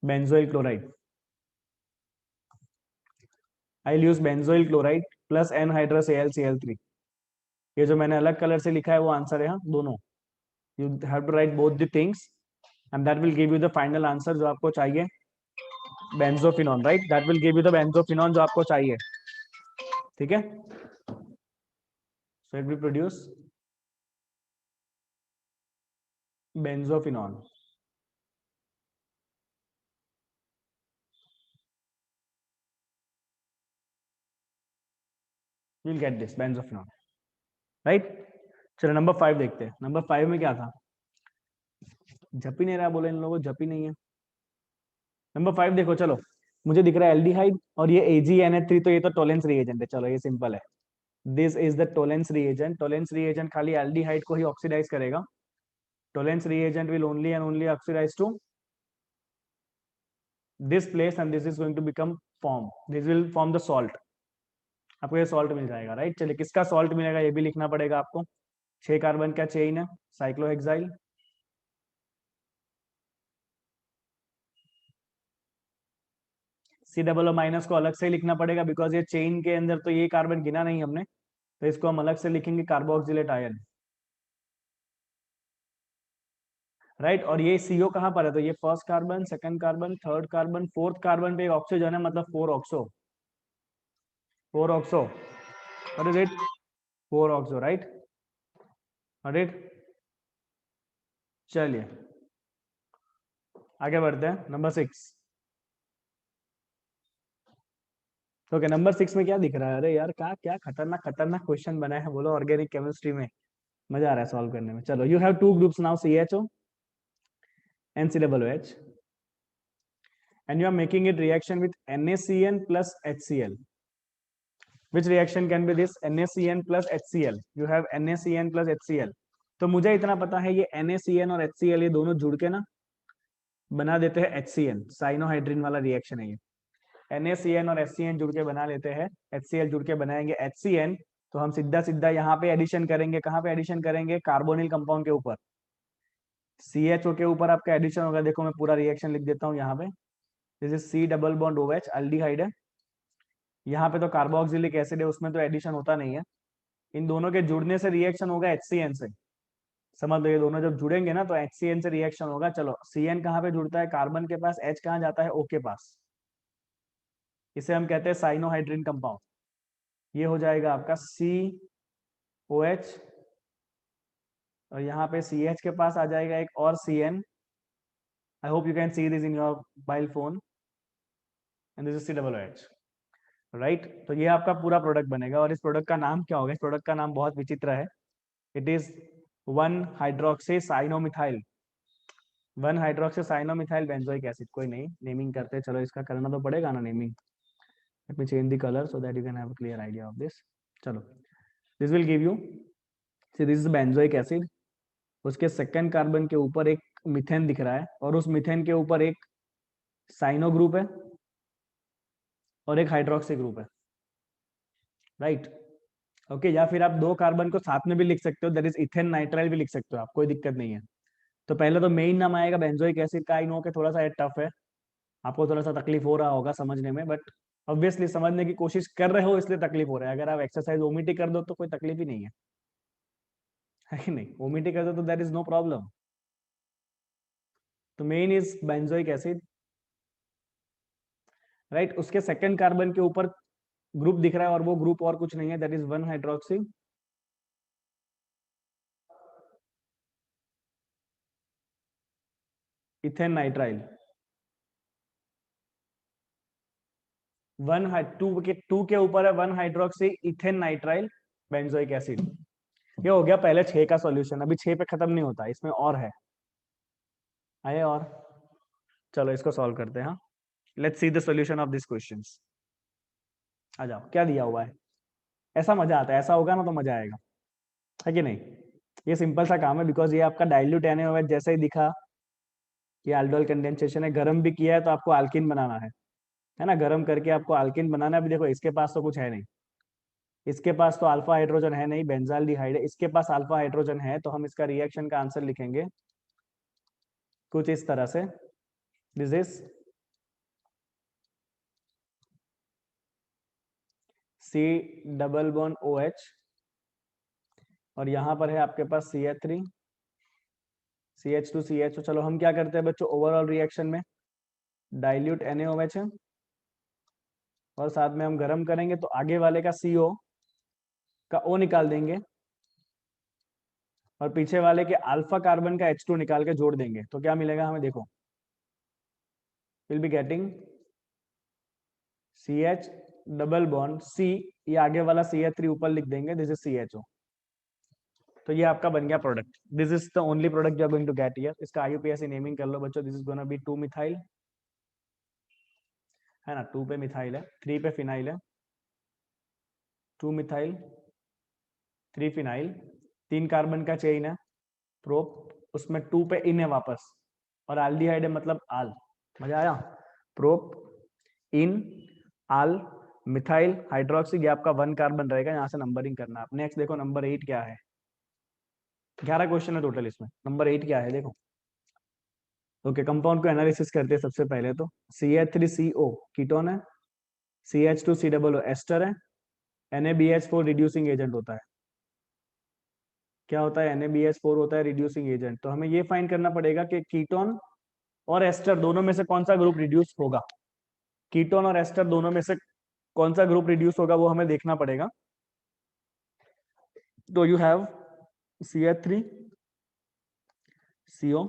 benzoyl chloride. I use benzoyl chloride plus anhydrous AlCl3। ये जो मैंने अलग कलर से लिखा है वो आंसर है, हाँ दोनों। You have to write both the things and that will give you the final answer जो आपको चाहिए, benzophenone, right. That will give you the benzophenone जो आपको चाहिए, ठीक है। So it will produce benzophenone. You will get this benzophenone, right. चलो नंबर 5 देखते हैं। नंबर 5 में क्या था? जप ही नहीं रहा, बोले इन लोगों, जप ही नहीं है। नंबर 5 देखो, चलो मुझे दिख रहा है एल्डिहाइड और ये AgNH3, तो ये तो टोलेंस रिएजेंट है। चलो ये सिंपल है, this is the Tollens reagent. Tollens reagent खाली एल्डिहाइड को ही ऑक्सीडाइज करेगा। Tollens reagent will only and only oxidise to this place and this is going to become form, this will form the salt। आपको ये सॉल्ट मिल जाएगा, राइट। चलिए किसका सॉल्ट मिलेगा ये भी लिखना पड़ेगा आपको। 6 कार्बन का चेन है, साइक्लोहेक्साइल। C++ को अलग से लिखना पड़ेगा बिकॉज ये चेन के अंदर तो ये कार्बन गिना नहीं हमने, तो इसको हम अलग से लिखेंगे कार्बोक्सिलेट आयन। राइट। और ये सीओ कहाँ पर है, तो ये first carbon, second carbon, third carbon, fourth carbon पे एक ऑक्सीजन है, मतलब 4 oxo, 4 oxo, what is it, 4 oxo, right, right. चलिए आगे बढ़ते हैं, नंबर 6। ओके, नंबर 6 में क्या दिख रहा है, अरे यार क्या क्या खतरनाक खतरनाक क्वेश्चन बनाए हैं, बोलो ऑर्गेनिक केमिस्ट्री में, मजा आ रहा है सॉल्व करने में। चलो, you have two groups now, CHO and COOH, and you are making it reaction with NaCN plus HCl. Which reaction can be this, NaCN plus HCl? You have NaCN plus HCl. तो मुझे इतना पता है, ये NaCN और HCl ये दोनों जुड़ के ना बना देते हैं HCN, साइनोहाइड्रिन वाला रिएक्शन है ये। NaCN और HCN जुड़ के बना लेते हैं, HCl जुड़ के बनाएंगे HCN। तो हम सीधा सीधा यहाँ पे एडिशन करेंगे, कहाँ पे एडिशन करेंगे, कार्बोनिल कंपाउंड के ऊपर, CHO के ऊपर आपका एडिशन होगा। देखो मैं पूरा रिएक्शन लिख देता हूँ यहाँ पे, this is C double bond OH, aldehyde है। यहाँ पे तो कार्बोक्सिलिक एसिड है, उसमें तो एडिशन होता नहीं है। इन दोनों के जुड़ने से रिएक्शन होगा HCN से, समझ लो, ये दोनों जब जुड़ेंगे ना तो HCN से रिएक्शन होगा। चलो, CN कहाँ पे जुड़ता है, कार्बन के पास, H कहाँ जाता है, O के पास, इसे हम कहते हैं साइनोहाइड्रिन कंपाउंड। ये हो जाएगा आपका COH, और यहाँ पे CH के पास आ जाएगा एक और CN। I hope you can see this in your mobile phone, and this is COOH, right. तो ये आपका पूरा प्रोडक्ट बनेगा, और इस प्रोडक्ट का नाम क्या होगा, इस प्रोडक्ट का नाम बहुत विचित्र है, it is 1 hydroxy cyanomethyl, 1 hydroxy cyanomethyl benzoic acid. कोई नहीं, नेमिंग करते हैं, चलो इसका करना तो पड़ेगा ना naming. Let me change the colour so that you can have a clear idea of this. चलो, this will give you, see this is benzoic acid, उसके सेकंड कार्बन के ऊपर एक मिथेन दिख रहा है, और उस मिथेन के ऊपर एक साइनो ग्रुप है और एक हाइड्रोक्सी ग्रुप है, राइट। ओके, या फिर आप दो कार्बन को साथ में भी लिख सकते हो, दैट इज इथेन नाइट्राइल भी लिख सकते हो आप, कोई दिक्कत नहीं है। तो पहले तो मेन नाम आएगा बेंजोइक एसिड का। आई नो कि थोड़ा सा टफ है, आपको थोड़ा सा तकलीफ हो रहा होगा समझने में, बट ऑब्वियसली समझने की कोशिश कर रहे हो इसलिए तकलीफ हो रहा है। अगर आप एक्सरसाइज ओमिट कर दो तो कोई तकलीफ ही नहीं है कि नहीं, ओमिट कर दो तो दैट इज नो प्रॉब्लम। तो main is benzoic acid, right. उसके सेकंड कार्बन के ऊपर ग्रुप दिख रहा है, और वो ग्रुप और कुछ नहीं है, that is 1 hydroxy ethane nitrile. Two के ऊपर है 1 hydroxy ethane nitrile benzoic acid. ये हो गया पहले 6 का सॉल्यूशन। अभी 6 पे खत्म नहीं होता, इसमें और है, आए और, चलो इसको सॉल्व करते हैं। हाँ, let's see the solution of this questions. आ जाओ, क्या दिया हुआ है, ऐसा मजा आता है, ऐसा होगा ना तो मजा आएगा, है कि नहीं। ये सिंपल सा काम है, बिकॉज ये आपका डाइल्यूट NaOH जैसे ही दिखा, ये अल्डोल कंडेंसेशन है, गर्म भी किया है तो आपको अल्किन बनाना है ना, गर्म करके आपको अल्किन बनाना है। अभी देखो इसके पास तो कुछ है नहीं, इसके पास तो अल्फा हाइड्रोजन है नहीं, बेंजाल्डिहाइड है, इसके पास अल्फा हाइड्रोजन है, तो हम इसका रिएक्शन का आंसर लिखेंगे कुछ इस तरह से, this is C double bond OH, और यहाँ पर है आपके पास CH3 CH2 CHO। चलो हम क्या करते हैं बच्चों, ओवरऑल रिएक्शन में डाइल्यूट NaOH है, और साथ में हम गर्म करेंगे तो आगे वाले का CO का O निकाल देंगे, और पीछे वाले के अल्फा कार्बन का H2 निकाल के जोड़ देंगे, तो क्या मिलेगा हमें, देखो, will be getting CH double bond C, ये आगे वाला CH3 ऊपर लिख देंगे, दिस इज CHO। तो ये आपका बन गया product, this is the only product you are going to get here. इसका IUPAC नेमिंग कर लो बच्चों, this is gonna be 2 methyl, है ना, 2 पे मिथाइल है, 3 पे फिनाइल है, 2 मिथाइल 3 फिनाइल, 3 कार्बन का चेन है, प्रोप, उसमें 2 पे इन है वापस, और एल्डिहाइड है मतलब आल। मजा आया, प्रोप इन आल मिथाइल हाइड्रोक्सी, ये आपका 1 कार्बन रहेगा, यहाँ से नंबरिंग करना आप। नेक्स्ट देखो नंबर 8 क्या है, 11 क्वेश्चन है टोटल इसमें, नंबर 8 क्या है देखो। ओके, कंपाउंड को एनालिसिस करते हैं सबसे पहले तो, CH3CO कीटोन है, CH2COO एस्टर है, NaBH4 रिड्यूसिंग एजेंट होता है। क्या होता है, NaBH4 होता है रिड्यूसिंग एजेंट। तो हमें ये फाइंड करना पड़ेगा कि कीटोन और एस्टर दोनों में से कौन सा ग्रुप रिड्यूस होगा। कीटोन और एस्टर दोनों में से कौन सा ग्रुप रिड्यूस होगा वो हमें देखना पड़ेगा। तो you have CH3 CO,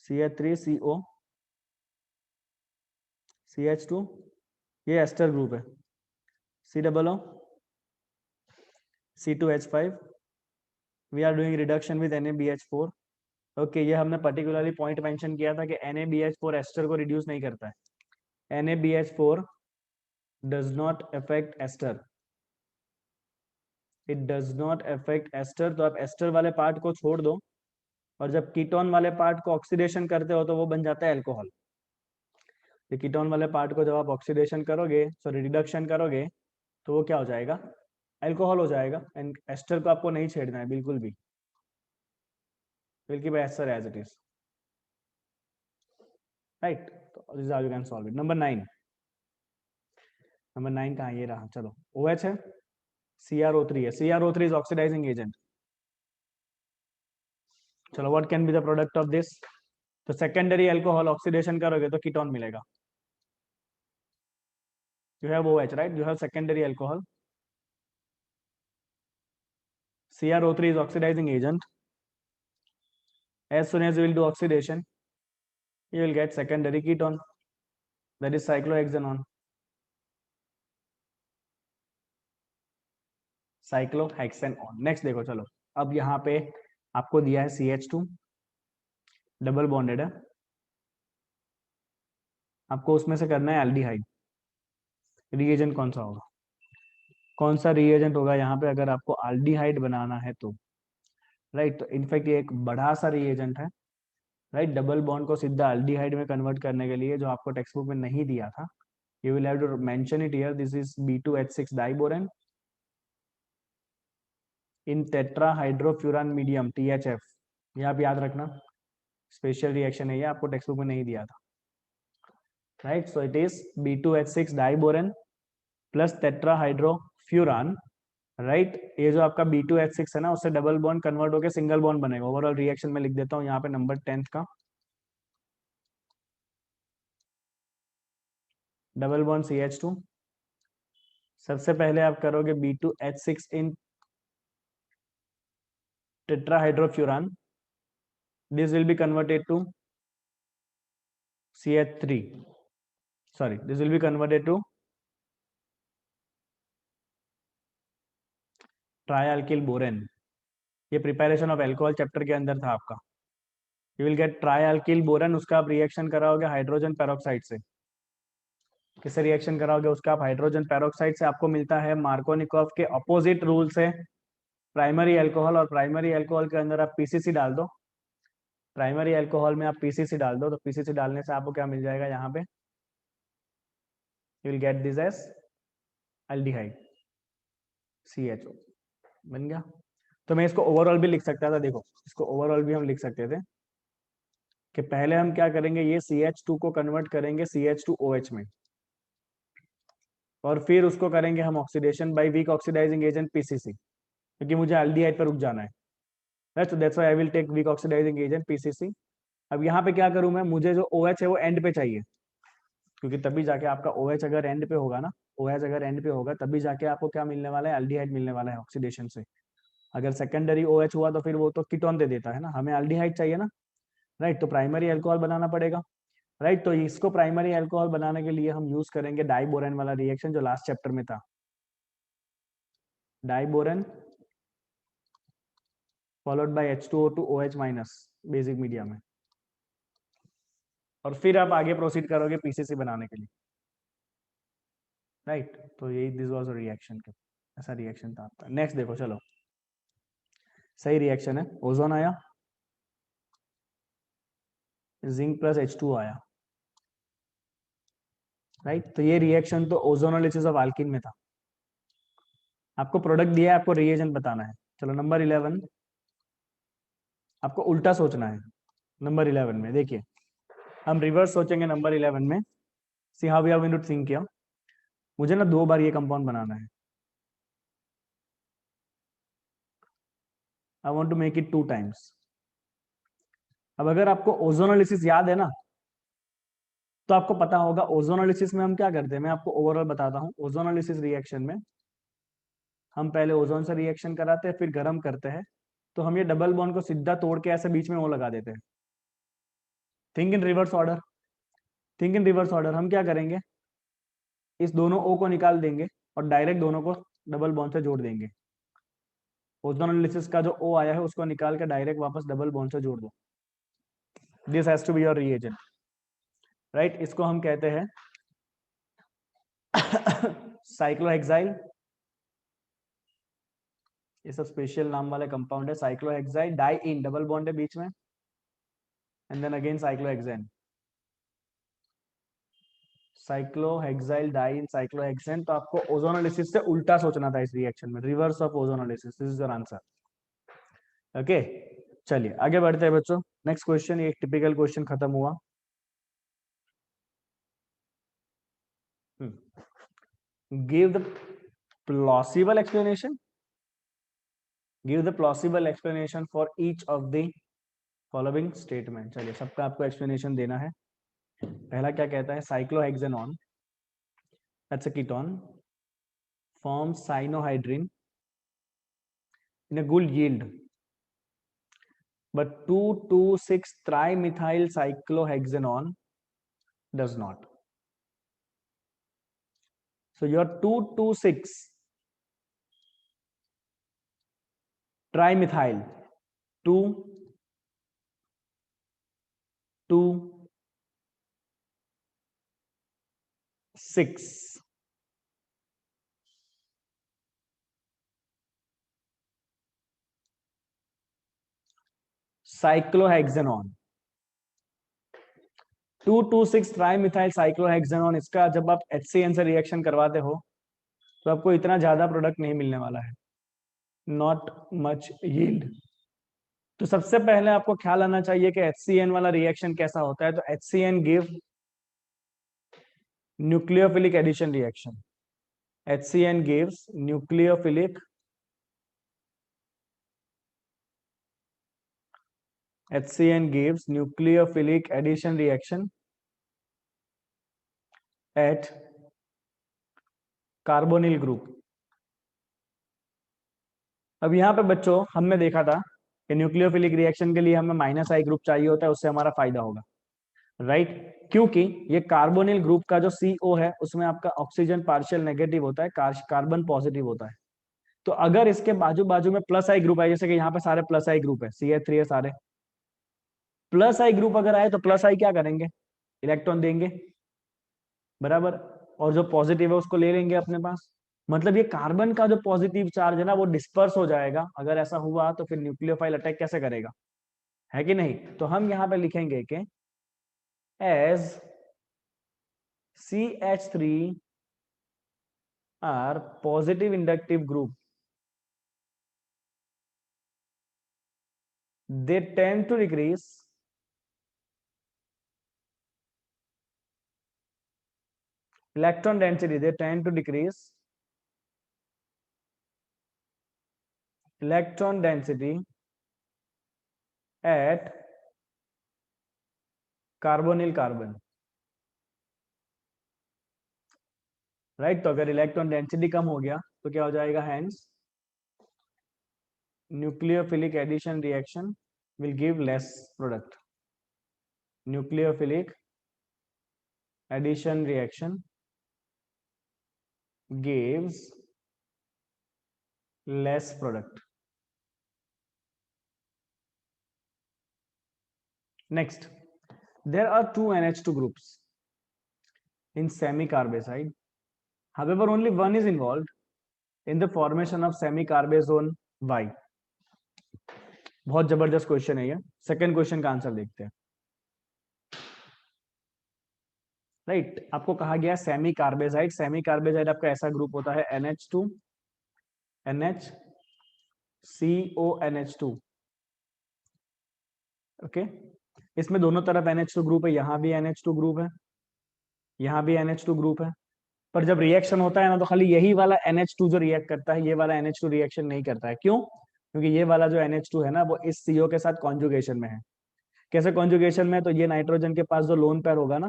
CH3 CO, CH2, ये एस्टर ग्रुप है। COO, C2H5, we are doing reduction with NaBH4। Okay, ये हमने पर्टिकुलरली पॉइंट मेंशन किया था कि NaBH4 एस्टर को रिड्यूस नहीं करता है। NaBH4 does not affect ester, it does not affect ester. तो आप एस्टर वाले पार्ट को छोड़ दो, और जब कीटोन वाले पार्ट को ऑक्सीडेशन करते हो तो वो बन जाता है अल्कोहल। तो कीटोन वाले पार्ट को जब आप ऑक्सीडेशन करोगे, सॉरी रिडक्शन करोगे, तो वो क्या हो जाएगा, अल्कोहल हो जाएगा। एंड एस्टर को आपको नहीं छेड़ना है बिल्कुल भी, बल्कि ester as it is, right. तो this how you can solve it. Number 9, number 9 कहाँ, ये रहा। चलो, OH है, CrO3 है। CrO3 is oxidizing agent. चलो, what can be the product of this. तो सेकेंडरी अल्कोहल ऑक्सीडेशन करोगे तो कीटोन मिलेगा। You have OH, right, you have secondary alcohol. CrO3 is oxidizing agent. As soon as you will do oxidation, you will get secondary ketone, that is cyclohexanone. Cyclohexanone. Next देखो, चलो अब यहाँ पे आपको दिया है CH2 डबल बॉन्डेड है, आपको उसमें से करना है एल्डिहाइड। रिएजेंट कौन सा होगा, कौन सा रिएजेंट होगा यहाँ पे अगर आपको एल्डिहाइड बनाना है तो, राइट। तो इनफैक्ट ये एक बड़ा सा रिएजेंट है, राइट। डबल बॉन्ड को सीधा एल्डिहाइड में कन्वर्ट करने के लिए, जो आपको टेक्स्ट बुक में नहीं दिया था, you will have to mention it here, this is B2H6 diborane in tetrahydrofuran medium THF। ये आप याद रखना, स्पेशल रिएक्शन है ये, आपको टेक्स्ट बुक में नहीं दिया था, right. So it is B2H6 diborane plus tetrahydrofuran, right. ये जो आपका B2H6 है ना, उससे डबल बॉन्ड कन्वर्ट होकर सिंगल बॉन्ड बनेगा। ओवरऑल रिएक्शन में लिख देता हूँ यहाँ पे नंबर 10th का। डबल बॉन्ड CH2, सबसे पहले आप करोगे B2H6 in tetrahydrofuran, this will be converted to CH3, sorry, this will be converted to trialkyl borane. ये प्रिपरेशन ऑफ अल्कोहल चैप्टर के अंदर था आपका। You will get trialkyl borane, उसका आप रिएक्शन कराओगे हाइड्रोजन पेरोक्साइड से। किससे रिएक्शन कराओगे, उसका आप हाइड्रोजन पेरोक्साइड से। आपको मिलता है मार्कोनिकॉफ के अपोजिट रूल से प्राइमरी अल्कोहल, और प्राइमरी अल्कोहल के अंदर आप PCC डाल दो। प्राइमरी अल्कोहल में आप PCC डाल दो, तो PCC डालने से आपको क्या मिल जाएगा यहाँ पे, you will get this as aldehyde CHO, बन गया। तो मैं इसको ओवरऑल भी लिख सकता था, देखो इसको ओवरऑल भी हम लिख सकते थे कि पहले हम क्या करेंगे, ये CH2 को कन्वर्ट करेंगे CH2OH में, और फिर उसको करेंगे हम oxidation by weak oxidising agent PCC, क्योंकि मुझे एल्डिहाइड पर रुक जाना है, right. So that's why I will take weak oxidising agent PCC। अब यहाँ पे क्या करूँ मैं, मुझे जो OH है वो एंड पे चाहिए, क्योंकि तभी जाके आपका OH अगर एंड पे होगा ना, OH अगर एंड पे होगा तभी जाके आपको क्या मिलने वाला है, एल्डिहाइड मिलने वाला है ऑक्सीडेशन से। अगर सेकेंडरी OH हुआ तो फिर वो तो कीटोन दे देता है ना, हमें एल्डिहाइड चाहिए ना, राइट। तो प्राइमरी अल्कोहल बनाना पड़ेगा, राइट। तो इसको प्राइमरी अल्कोहल बनाने के लिए हम यूज करेंगे डाइबोरेन वाला रिएक्शन जो लास्ट चैप्टर में था। Diborane followed by H2O2 OH minus basic media में, और फिर आप आगे प्रोसीड करोगे PCC बनाने के लिए, राइट। तो यही दिस वाज अ रिएक्शन, ऐसा रिएक्शन था आपका। नेक्स्ट देखो, चलो सही रिएक्शन है। ओजोन आया, जिंक प्लस H2O आया, राइट। तो ये रिएक्शन तो ओजोनोलिसिस ऑफ एल्कीन में था। आपको प्रोडक्ट दिया है, आपको रिएजेंट बताना है। चलो नंबर 11, आपको उल्टा सोचना है। नंबर 11 में देखिए, हम रिवर्स सोचेंगे। नंबर 11 में see how we have to think किया, मुझे ना 2 बार ये कंपाउंड बनाना है। I want to make it 2 times. अब अगर आपको ओजोनोलिसिस याद है ना, तो आपको पता होगा ओजोनोलिसिस में हम क्या करते हैं। मैं आपको ओवरऑल बताता हूँ। ओजोनोलिसिस रिएक्शन में हम पहले ओजोन से रिएक्शन कराते हैं, फिर गर्म करते हैं, तो हम ये डबल बॉन्ड को सीधा तोड़ के ऐसे बीच में वो लगा देते हैं। Think in reverse order, think in reverse order. हम क्या करेंगे, इस दोनों ओ को निकाल देंगे और डायरेक्ट दोनों को डबल बॉन्ड से जोड़ देंगे। ओजोनोलिसिस का जो ओ आया है उसको निकाल के डायरेक्ट वापस डबल बॉन्ड से जोड़ दो। This has to be your reagent, right. इसको हम कहते हैं साइक्लोहेक्साइल। ये सब स्पेशल नाम वाले कंपाउंड है। Cyclohexyl, diene double bond है बीच में, and then again cyclohexane. Cyclohexyl diene cyclohexane. तो आपको ओजोनोलिसिस से उल्टा सोचना था इस रिएक्शन में, reverse of ozonolysis. This is your answer. Okay, चलिए आगे बढ़ते हैं बच्चों। नेक्स्ट क्वेश्चन, ये एक टिपिकल क्वेश्चन खत्म हुआ। Give the plausible explanation, give the plausible explanation for each of the following statement. चलिए सबका आपको एक्सप्लेनेशन देना है। पहला क्या कहता है, cyclohexanone that's a ketone forms cyanohydrin in a good yield, but 2,2,6 trimethyl cyclohexanone does not. So your 2,2,6 trimethyl, 2, 2, 6 cyclohexanone, 2,2,6 trimethyl cyclohexanone. इसका जब आप HCN से रिएक्शन करवाते हो तो आपको इतना ज्यादा प्रोडक्ट नहीं मिलने वाला है, नॉट मच यील्ड। तो सबसे पहले आपको ख्याल आना चाहिए कि HCN वाला रिएक्शन कैसा होता है। तो HCN give nucleophilic addition reaction. HCN gives nucleophilic HCN gives nucleophilic addition reaction at carbonyl group। अब यहाँ पे बच्चों हमने देखा था कि न्यूक्लियोफिलिक रिएक्शन के लिए हमें -I ग्रुप चाहिए होता है, उससे हमारा फायदा होगा, राइट। क्योंकि ये कार्बोनिल ग्रुप का जो CO है उसमें आपका ऑक्सीजन पार्शियल नेगेटिव होता है, कार्बन पॉजिटिव होता है। तो अगर इसके बाजू बाजू में +I ग्रुप है, जैसे कि यहाँ पे सारे +I ग्रुप है, CH3 है सारे, +I ग्रुप अगर आए तो +I क्या करेंगे, इलेक्ट्रॉन देंगे, बराबर। और जो पॉजिटिव है उसको ले लेंगे अपने पास। मतलब ये कार्बन का जो पॉजिटिव चार्ज है ना वो डिस्पर्स हो जाएगा। अगर ऐसा हुआ तो फिर न्यूक्लियोफाइल अटैक कैसे करेगा, है कि नहीं। तो हम यहाँ पे लिखेंगे कि as CH3 are positive inductive group, they tend to decrease electron density, they tend to decrease electron density at carbonyl carbon, right. तो अगर इलेक्ट्रॉन डेंसिटी कम हो गया तो क्या हो जाएगा, hence nucleophilic addition reaction will give less product। nucleophilic addition reaction gives less product। Next, there are two NH2 groups in semi-carbazide. However, only one is involved in the formation of semi-carbazone Y। बहुत जबरदस्त क्वेश्चन है ये। सेकंड क्वेश्चन का आंसर देखते हैं, राइट। आपको कहा गया सेमी कार्बेजाइड। सेमी कार्बेजाइड आपका ऐसा ग्रुप होता है NH2 NHCONH2, ओके। इसमें दोनों तरफ NH2 ग्रुप है, यहाँ भी NH2 ग्रुप है, यहाँ भी NH2 ग्रुप है। पर जब रिएक्शन होता है ना तो खाली यही वाला NH2 जो रिएक्ट करता है, ये वाला NH2 रिएक्शन नहीं करता है। क्यों? क्योंकि ये वाला जो NH2 है ना वो इस CO के साथ कॉन्जुगेशन में है। कैसे कॉन्जुगेशन में? तो ये नाइट्रोजन के पास जो लोन पेयर होगा ना,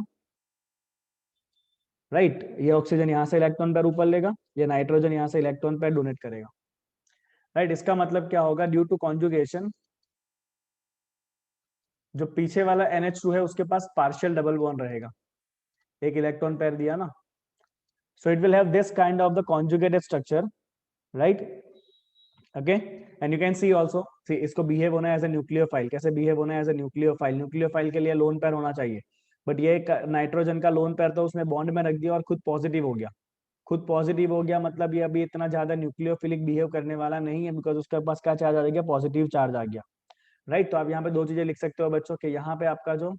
राइट, ये ऑक्सीजन यहाँ से इलेक्ट्रॉन पेयर ऊपर लेगा, ये नाइट्रोजन यहाँ से इलेक्ट्रॉन पेयर डोनेट करेगा, राइट। इसका मतलब क्या होगा? ड्यू टू कॉन्जुगेशन जो पीछे वाला NH2 है उसके पास पार्शियल डबल बॉन्ड रहेगा, एक इलेक्ट्रॉन पेयर दिया ना, so it will have this kind of the conjugated structure, right? Okay, and you can see also, see इसको बिहेव होना है एज ए न्यूक्लियोफाइल। कैसे बिहेव होना है? As a nucleophile. न्यूक्लियोफाइल के लिए लोन पेयर होना चाहिए, बट ये नाइट्रोजन का लोन पेयर तो उसने बॉन्ड में रख दिया और खुद पॉजिटिव हो गया। खुद पॉजिटिव हो गया मतलब ये अभी इतना ज्यादा न्यूक्लियोफिलिक बिहेव करने वाला नहीं है, बिकॉज उसके पास क्या चार्ज आ गया? पॉजिटिव चार्ज आ गया, राइट। तो आप यहाँ पे दो चीजें लिख सकते हो बच्चों के, यहाँ पे आपका जो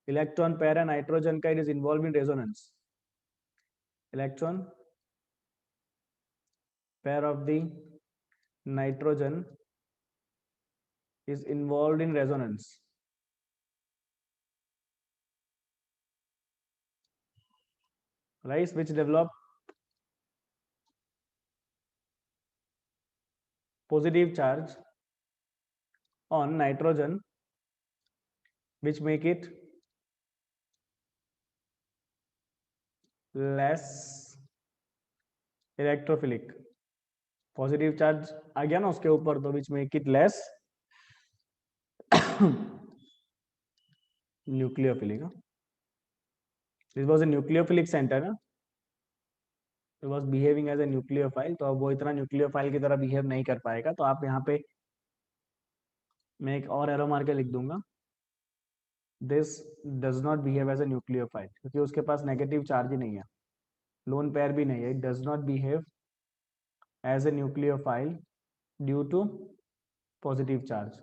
इलेक्ट्रॉन पेयर है नाइट्रोजन का, it is involve in resonance. Electron pair of the nitrogen is involved in resonance, right, which develop positive charge on nitrogen, which make it less electrophilic। Positive charge आ गया ना उसके ऊपर, तो which make it less nucleophilic. This was a nucleophilic centre, it was behaving as a nucleophile, तो अब वो इतना न्यूक्लियोफाइल की तरह बिहेव नहीं कर पाएगा। तो आप यहाँ पे मैं एक और एरो मार के लिख दूंगा, this does not behave as a nucleophile, क्योंकि उसके पास नेगेटिव चार्ज ही नहीं है, लोन पेयर भी नहीं है। It does not behave as a nucleophile due to positive charge.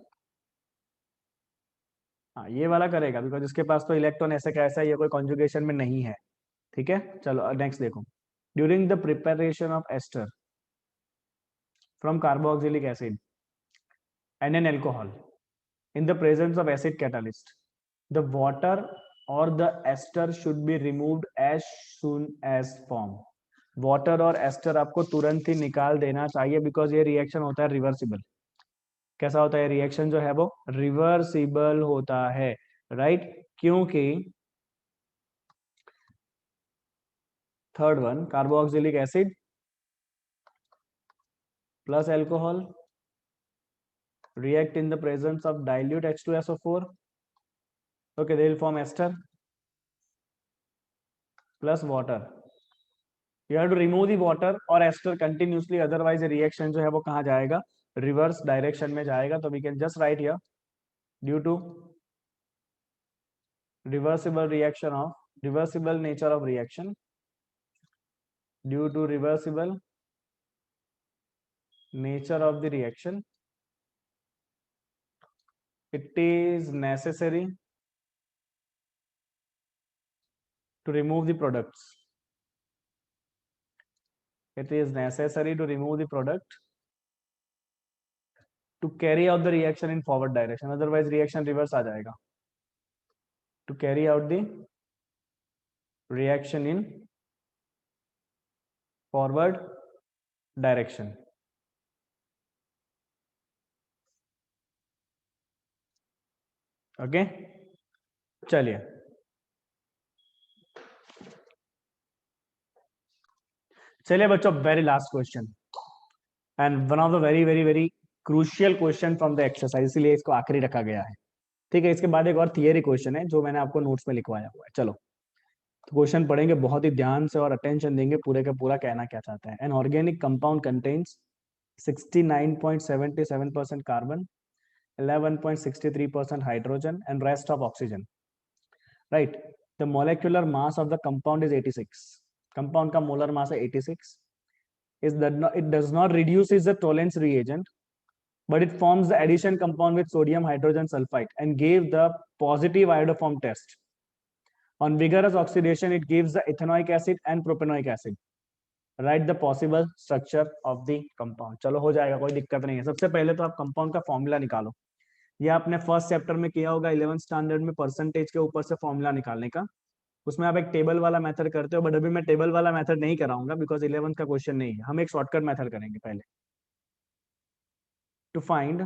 हाँ, ये वाला करेगा बिकॉज इसके पास तो इलेक्ट्रॉन ऐसे का ऐसा, ये कोई कॉन्जुगेशन में नहीं है, ठीक है। चलो नेक्स्ट देखो, during the preparation of ester from carboxylic acid and an alcohol in the presence of acid catalyst, the water or the ester should be removed as soon as form। Water और एस्टर आपको तुरंत ही निकाल देना चाहिए, बिकॉज ये रिएक्शन होता है रिवर्सिबल। कैसा होता है रिएक्शन जो है वो? रिवर्सिबल होता है, राइट। क्योंकि third one, carboxylic acid plus alcohol react in the presence of dilute H2SO4, okay, they will form ester plus water। You have to remove the water और ester continuously, otherwise reaction जो है वो कहाँ जाएगा? रिवर्स डायरेक्शन में जाएगा। तो we can just write here, due to reversible nature of reaction, due to reversible nature of the reaction, it is necessary to remove the products। It is necessary to remove the product to carry out the reaction in forward direction, otherwise reaction reverse आ जाएगा। To carry out the reaction in forward direction, okay. चलिए चलिए बच्चों, very last question and one of the very very very crucial question from the exercise, इसलिए इसको आखिरी रखा गया है, ठीक है। इसके बाद एक और थियरी क्वेश्चन है जो मैंने आपको नोट्स में लिखवाया हुआ है। चलो तो क्वेश्चन पढ़ेंगे बहुत ही ध्यान से और अटेंशन देंगे, पूरे का पूरा कहना क्या चाहता है। An organic compound contains 69.77% carbon, 11.63% hydrogen and rest of oxygen, right? The molecular mass of the compound is 86। compound का molar mass है 86। It does not reduce as a Tollens reagent, but it forms the addition compound with sodium hydrogen sulfide and gave the positive iodoform test। On vigorous oxidation, it gives the ethanoic acid and propanoic acid। Write the possible structure of the compound। चलो हो जाएगा, कोई दिक्कत नहीं है। सबसे पहले तो आप कंपाउंड का फॉर्मूला निकालो। ये आपने फर्स्ट चैप्टर में किया होगा 11th स्टैंडर्ड में, परसेंटेज के ऊपर से फॉर्मूला निकालने का। उसमें आप एक टेबल वाला मेथड करते हो, बट अभी मैं टेबल वाला मेथड नहीं कराऊंगा बिकॉज 11th का क्वेश्चन नहीं है। हम एक शॉर्टकट मेथड करेंगे पहले। To find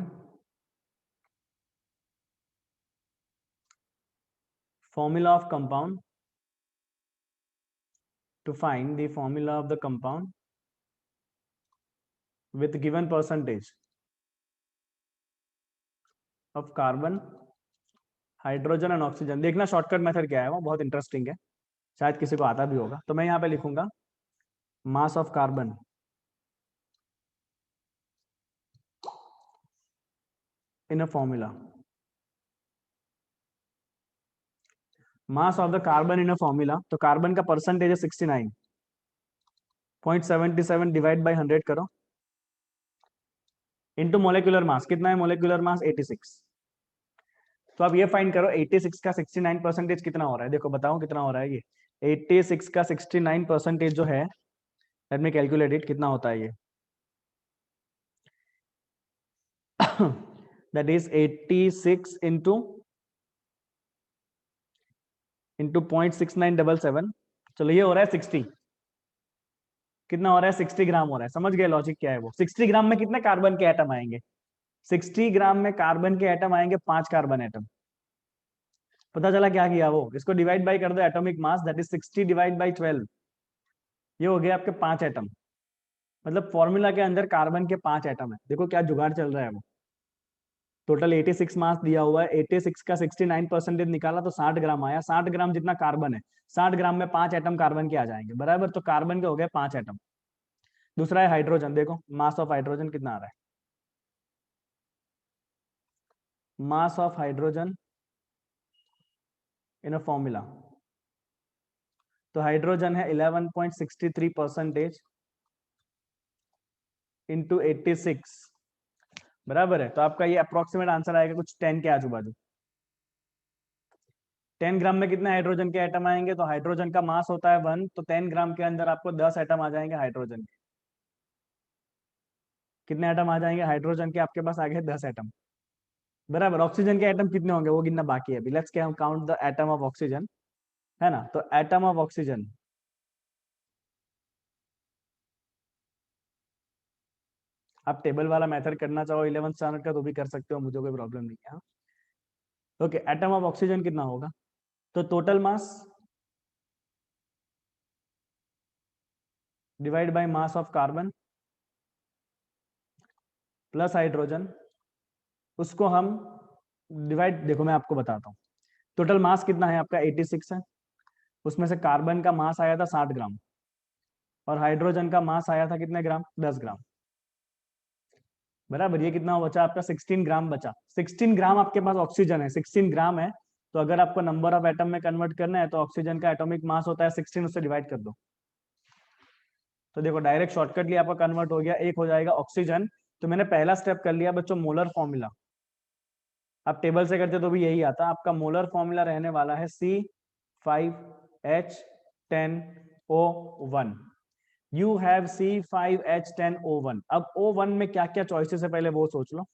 formula of compound, to find the formula of the compound with given percentage of carbon, hydrogen and oxygen. देखना शॉर्टकट मेथड क्या है, वो बहुत इंटरेस्टिंग है, शायद किसी को आता भी होगा। तो मैं यहाँ पे लिखूंगा mass of carbon in a formula, mass of the carbon in a formula. तो कार्बन का परसेंटेज है 69.77 डिवाइड बाई 100 करो, इनटू मोलिकुलर मास। कितना है मोलिकुलर मास? 86। तो आप ये फाइंड करो 86 का 69 परसेंटेज कितना हो रहा है। देखो बताओ कितना हो रहा है ये। 86 का 69 परसेंटेज जो है, लेट मी कैलकुलेट इट, कितना होता है ये। That is 86 into 0.6977। चलो ये हो रहा है 60। कितना हो रहा है? 60 ग्राम हो रहा है। समझ गए लॉजिक क्या है वो? 60 ग्राम में कितने कार्बन के एटम आएंगे? 60 ग्राम में कार्बन के एटम आएंगे 5 कार्बन एटम। पता चला क्या किया वो? इसको डिवाइड बाई कर दो atomic mass, that is 60 divide by 12। ये हो गया आपके 5 एटम। मतलब फॉर्मूला के अंदर कार्बन के 5 एटम है। देखो क्या जुगाड़ चल रहा है वो। टोटल 86 मास दिया हुआ है, 86 का 69 परसेंटेज निकाला तो 60 ग्राम आया। 60 ग्राम जितना कार्बन है, 60 ग्राम में 5 एटम कार्बन के आ जाएंगे, बराबर। तो कार्बन के हो गए 5 एटम। दूसरा है हाइड्रोजन। देखो मास ऑफ हाइड्रोजन कितना आ रहा है। Mass of hydrogen in a formula, तो हाइड्रोजन है 11.63 परसेंटेज इंटू 86, बराबर है। तो आपका ये अप्रोक्सीमेट आंसर आएगा कुछ 10 के आजू बाजू। 10 ग्राम में कितने हाइड्रोजन के एटम आएंगे? तो हाइड्रोजन का मास होता है 1, तो 10 ग्राम के अंदर आपको 10 एटम आ जाएंगे हाइड्रोजन के। कितने एटम आ जाएंगे हाइड्रोजन के? आपके पास आ गए 10 एटम, बराबर। ऑक्सीजन के एटम कितने होंगे वो गिनना बाकी है अभी। Let's count the atom of oxygen, है ना। तो एटम ऑफ ऑक्सीजन, आप टेबल वाला मेथड करना चाहो 11th स्टैंडर्ड का तो भी कर सकते हो, मुझे कोई प्रॉब्लम नहीं है। ओके, एटम ऑफ ऑक्सीजन कितना होगा? तो total mass divide by mass of carbon plus hydrogen, उसको हम डिवाइड, देखो मैं आपको बताता हूँ। टोटल मास कितना है आपका? 86 है। उसमें से कार्बन का मास आया था 60 ग्राम, और हाइड्रोजन का मास आया था कितने ग्राम? 10 ग्राम, बराबर। ये कितना बचा आपका? 16 ग्राम बचा। 16 ग्राम आपके पास ऑक्सीजन है, 16 ग्राम है। तो अगर आपको नंबर ऑफ एटम में कन्वर्ट करना है तो ऑक्सीजन का एटॉमिक मास होता है 16, उससे डिवाइड कर दो। तो देखो डायरेक्ट शॉर्टकटली आपका कन्वर्ट हो गया, एक हो जाएगा ऑक्सीजन। तो मैंने पहला स्टेप कर लिया बच्चों, मोलर फॉर्मूला। आप टेबल से करते तो भी यही आता। आपका मोलर फॉर्मूला रहने वाला है C5H10O1। You have C5H10O1। अब O1 में क्या क्या चॉइसेस है पहले वो सोच लो।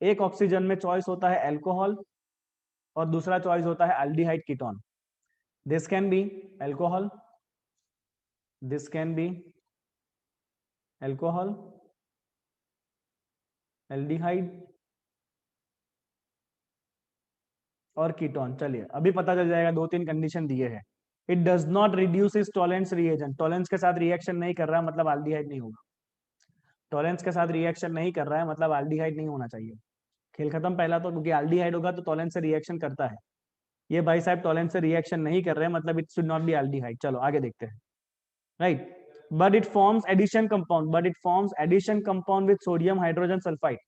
एक ऑक्सीजन में चॉइस होता है अल्कोहल, और दूसरा चॉइस होता है aldehyde ketone. This can be alcohol, this can be alcohol, aldehyde और कीटोन। चलिए अभी पता चल जाएगा, 2-3 कंडीशन दिए हैं। It does not reduce is Tollens reagent. Tollens के साथ रिएक्शन नहीं कर रहा है मतलब एल्डिहाइड नहीं होगा। टॉलेंस के साथ रिएक्शन नहीं कर रहा है मतलब एल्डिहाइड नहीं होना चाहिए। खेल खत्म पहला तो, क्योंकि एल्डिहाइड होगा तो टॉलेंस से रिएक्शन करता है। ये भाई साहब टॉलेंस से रिएक्शन नहीं कर रहे हैं मतलब it should not be aldehyde. चलो आगे देखते हैं। Right, but it forms addition compound, but it forms addition compound with sodium hydrogen sulphide.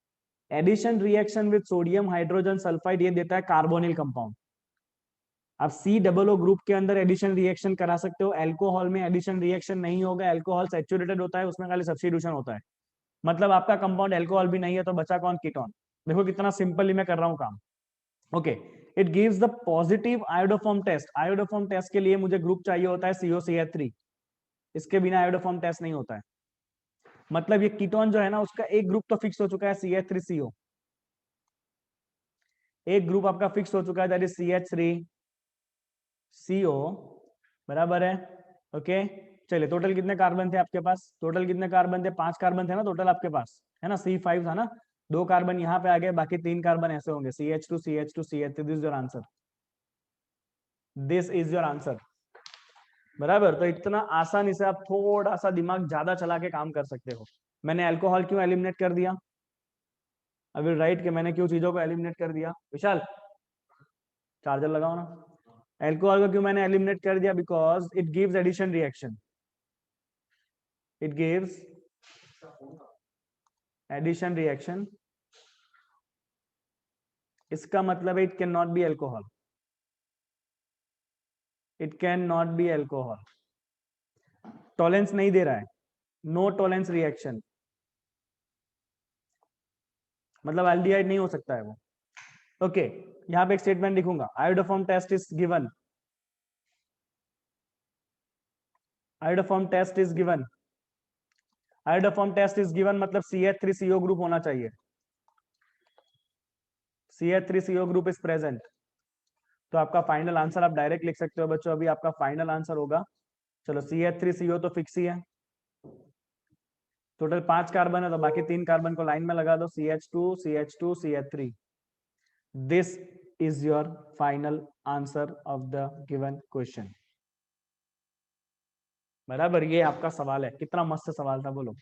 Addition reaction with sodium hydrogen sulphide ये देता है कार्बोनिल कंपाउंड। आप C ग्रुप के अंदर एडिशन रिएक्शन करा सकते हो। अल्कोहल में एडिशन रिएक्शन नहीं होगा, अल्कोहल सैचुरेटेड होता है, उसमें खाली सब्स्टिट्यूशन होता है। मतलब आपका कंपाउंड अल्कोहल भी नहीं है, तो बचा कौन? कीटोन। देखो कितना सिंपली मैं कर रहा हूं काम। Okay, it gives the positive iodoform test. Iodoform test के लिए मुझे ग्रुप चाहिए होता है COCH3, इसके बिना आयोडोफॉर्म टेस्ट नहीं होता है। मतलब ये कीटोन जो है ना, उसका एक ग्रुप तो फिक्स हो चुका है CH3CO, एक ग्रुप आपका फिक्स हो चुका है दैट इज CH3CO, बराबर है। ओके, चलिए टोटल कितने कार्बन थे आपके पास? टोटल कितने कार्बन थे? 5 कार्बन थे ना टोटल आपके पास, है ना। C5 था ना, 2 कार्बन यहाँ पे आ गए, बाकी 3 कार्बन ऐसे होंगे, CH2 CH2 CH3, this is your answer, this is your answer. बराबर, तो इतना आसानी से आप थोड़ा सा दिमाग ज्यादा चला के काम कर सकते हो। मैंने अल्कोहल क्यों एलिमिनेट कर दिया, अभी राइट के मैंने क्यों चीजों को एलिमिनेट कर दिया, विशाल चार्जर लगाओ ना। अल्कोहल को क्यों मैंने एलिमिनेट कर दिया, because it gives addition reaction, it gives addition reaction, इसका मतलब है it can not be alcohol, it can not be alcohol, Tollens नहीं दे रहा है, नो टॉलेंस रिएक्शन, मतलब एल्डिहाइड नहीं हो सकता है वो। ओके यहाँ पे एक स्टेटमेंट लिखूंगा, iodoform test is given, iodoform test is given, iodoform test is given मतलब CH3CO ग्रुप होना चाहिए, CH3CO ग्रुप इज प्रेजेंट। तो आपका फाइनल आंसर आप डायरेक्ट लिख सकते हो बच्चों, अभी आपका फाइनल आंसर होगा, चलो CH3CO तो फिक्स ही है, टोटल 5 कार्बन है, तो बाकी 3 कार्बन को लाइन में लगा दो, CH2 CH2 CH3, this is your final answer of the given question. बराबर, ये आपका सवाल है, कितना मस्त सवाल था बोलो,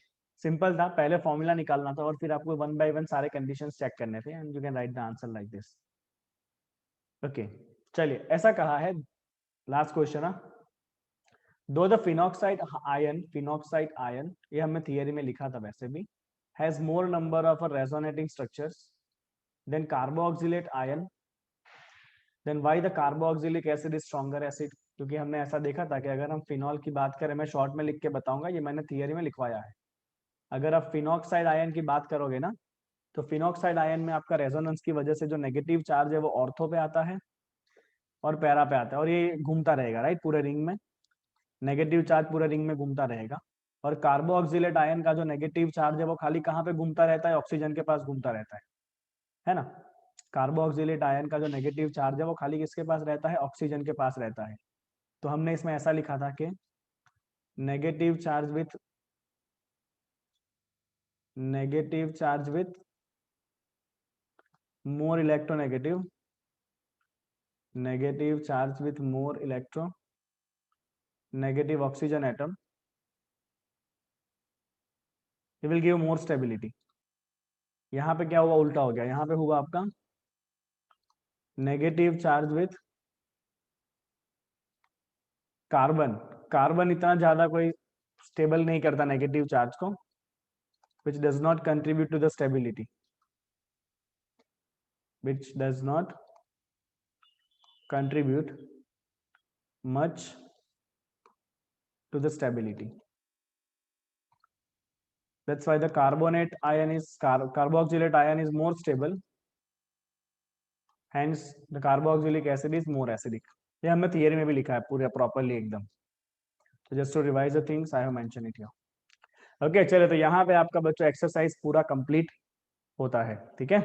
सिंपल था, पहले फॉर्मूला निकालना था और फिर आपको 1 बाय 1 सारे कंडीशंस चेक करने थे, and you can write the answer like this. Okay चलिए, ऐसा कहा है, लास्ट क्वेश्चन है, दो द फिनॉक्साइड आयन, ये हमने थियरी में लिखा था वैसे भी, has more number of resonating structures than carboxylate ion, then why the carboxylic acid is stronger acid, क्योंकि हमने ऐसा देखा था कि अगर हम फिनॉल की बात करें, मैं शॉर्ट में लिख के बताऊंगा, ये मैंने थियरी में लिखवाया है, अगर आप फिनॉक्साइड आयन की बात करोगे ना, तो फिनॉक्साइड आयन में आपका रेजोनेंस की वजह से जो नेगेटिव चार्ज है वो ऑर्थो पे आता है और पैरा पे आता है, और ये घूमता रहेगा राइट पूरे रिंग में, नेगेटिव चार्ज पूरे रिंग में घूमता रहेगा। और कार्बोक्सिलेट आयन का जो नेगेटिव चार्ज है वो खाली कहाँ पे घूमता रहता है, ऑक्सीजन के पास घूमता रहता है ना। कार्बोक्सिलेट आयन का जो नेगेटिव चार्ज है वो खाली किसके पास रहता है, ऑक्सीजन के पास रहता है। तो हमने इसमें ऐसा लिखा था कि negative charge with more electronegative, negative charge with more electro negative oxygen atom, it will give more stability। यहाँ पे क्या हुआ, उल्टा हो गया, यहाँ पे हुआ आपका negative charge with carbon, carbon इतना ज्यादा कोई स्टेबल नहीं करता नेगेटिव चार्ज को, which does not contribute to the stability, which does not contribute much to the stability, that's why the carboxylate ion is more stable, hence the carboxylic acid is more acidic। ये हमने थियरी में भी लिखा है पूरा प्रॉपरली एकदम, तो just to revise the things I have mention it here. Okay चलो, तो यहाँ पे आपका बच्चों एक्सरसाइज पूरा कंप्लीट होता है, ठीक है।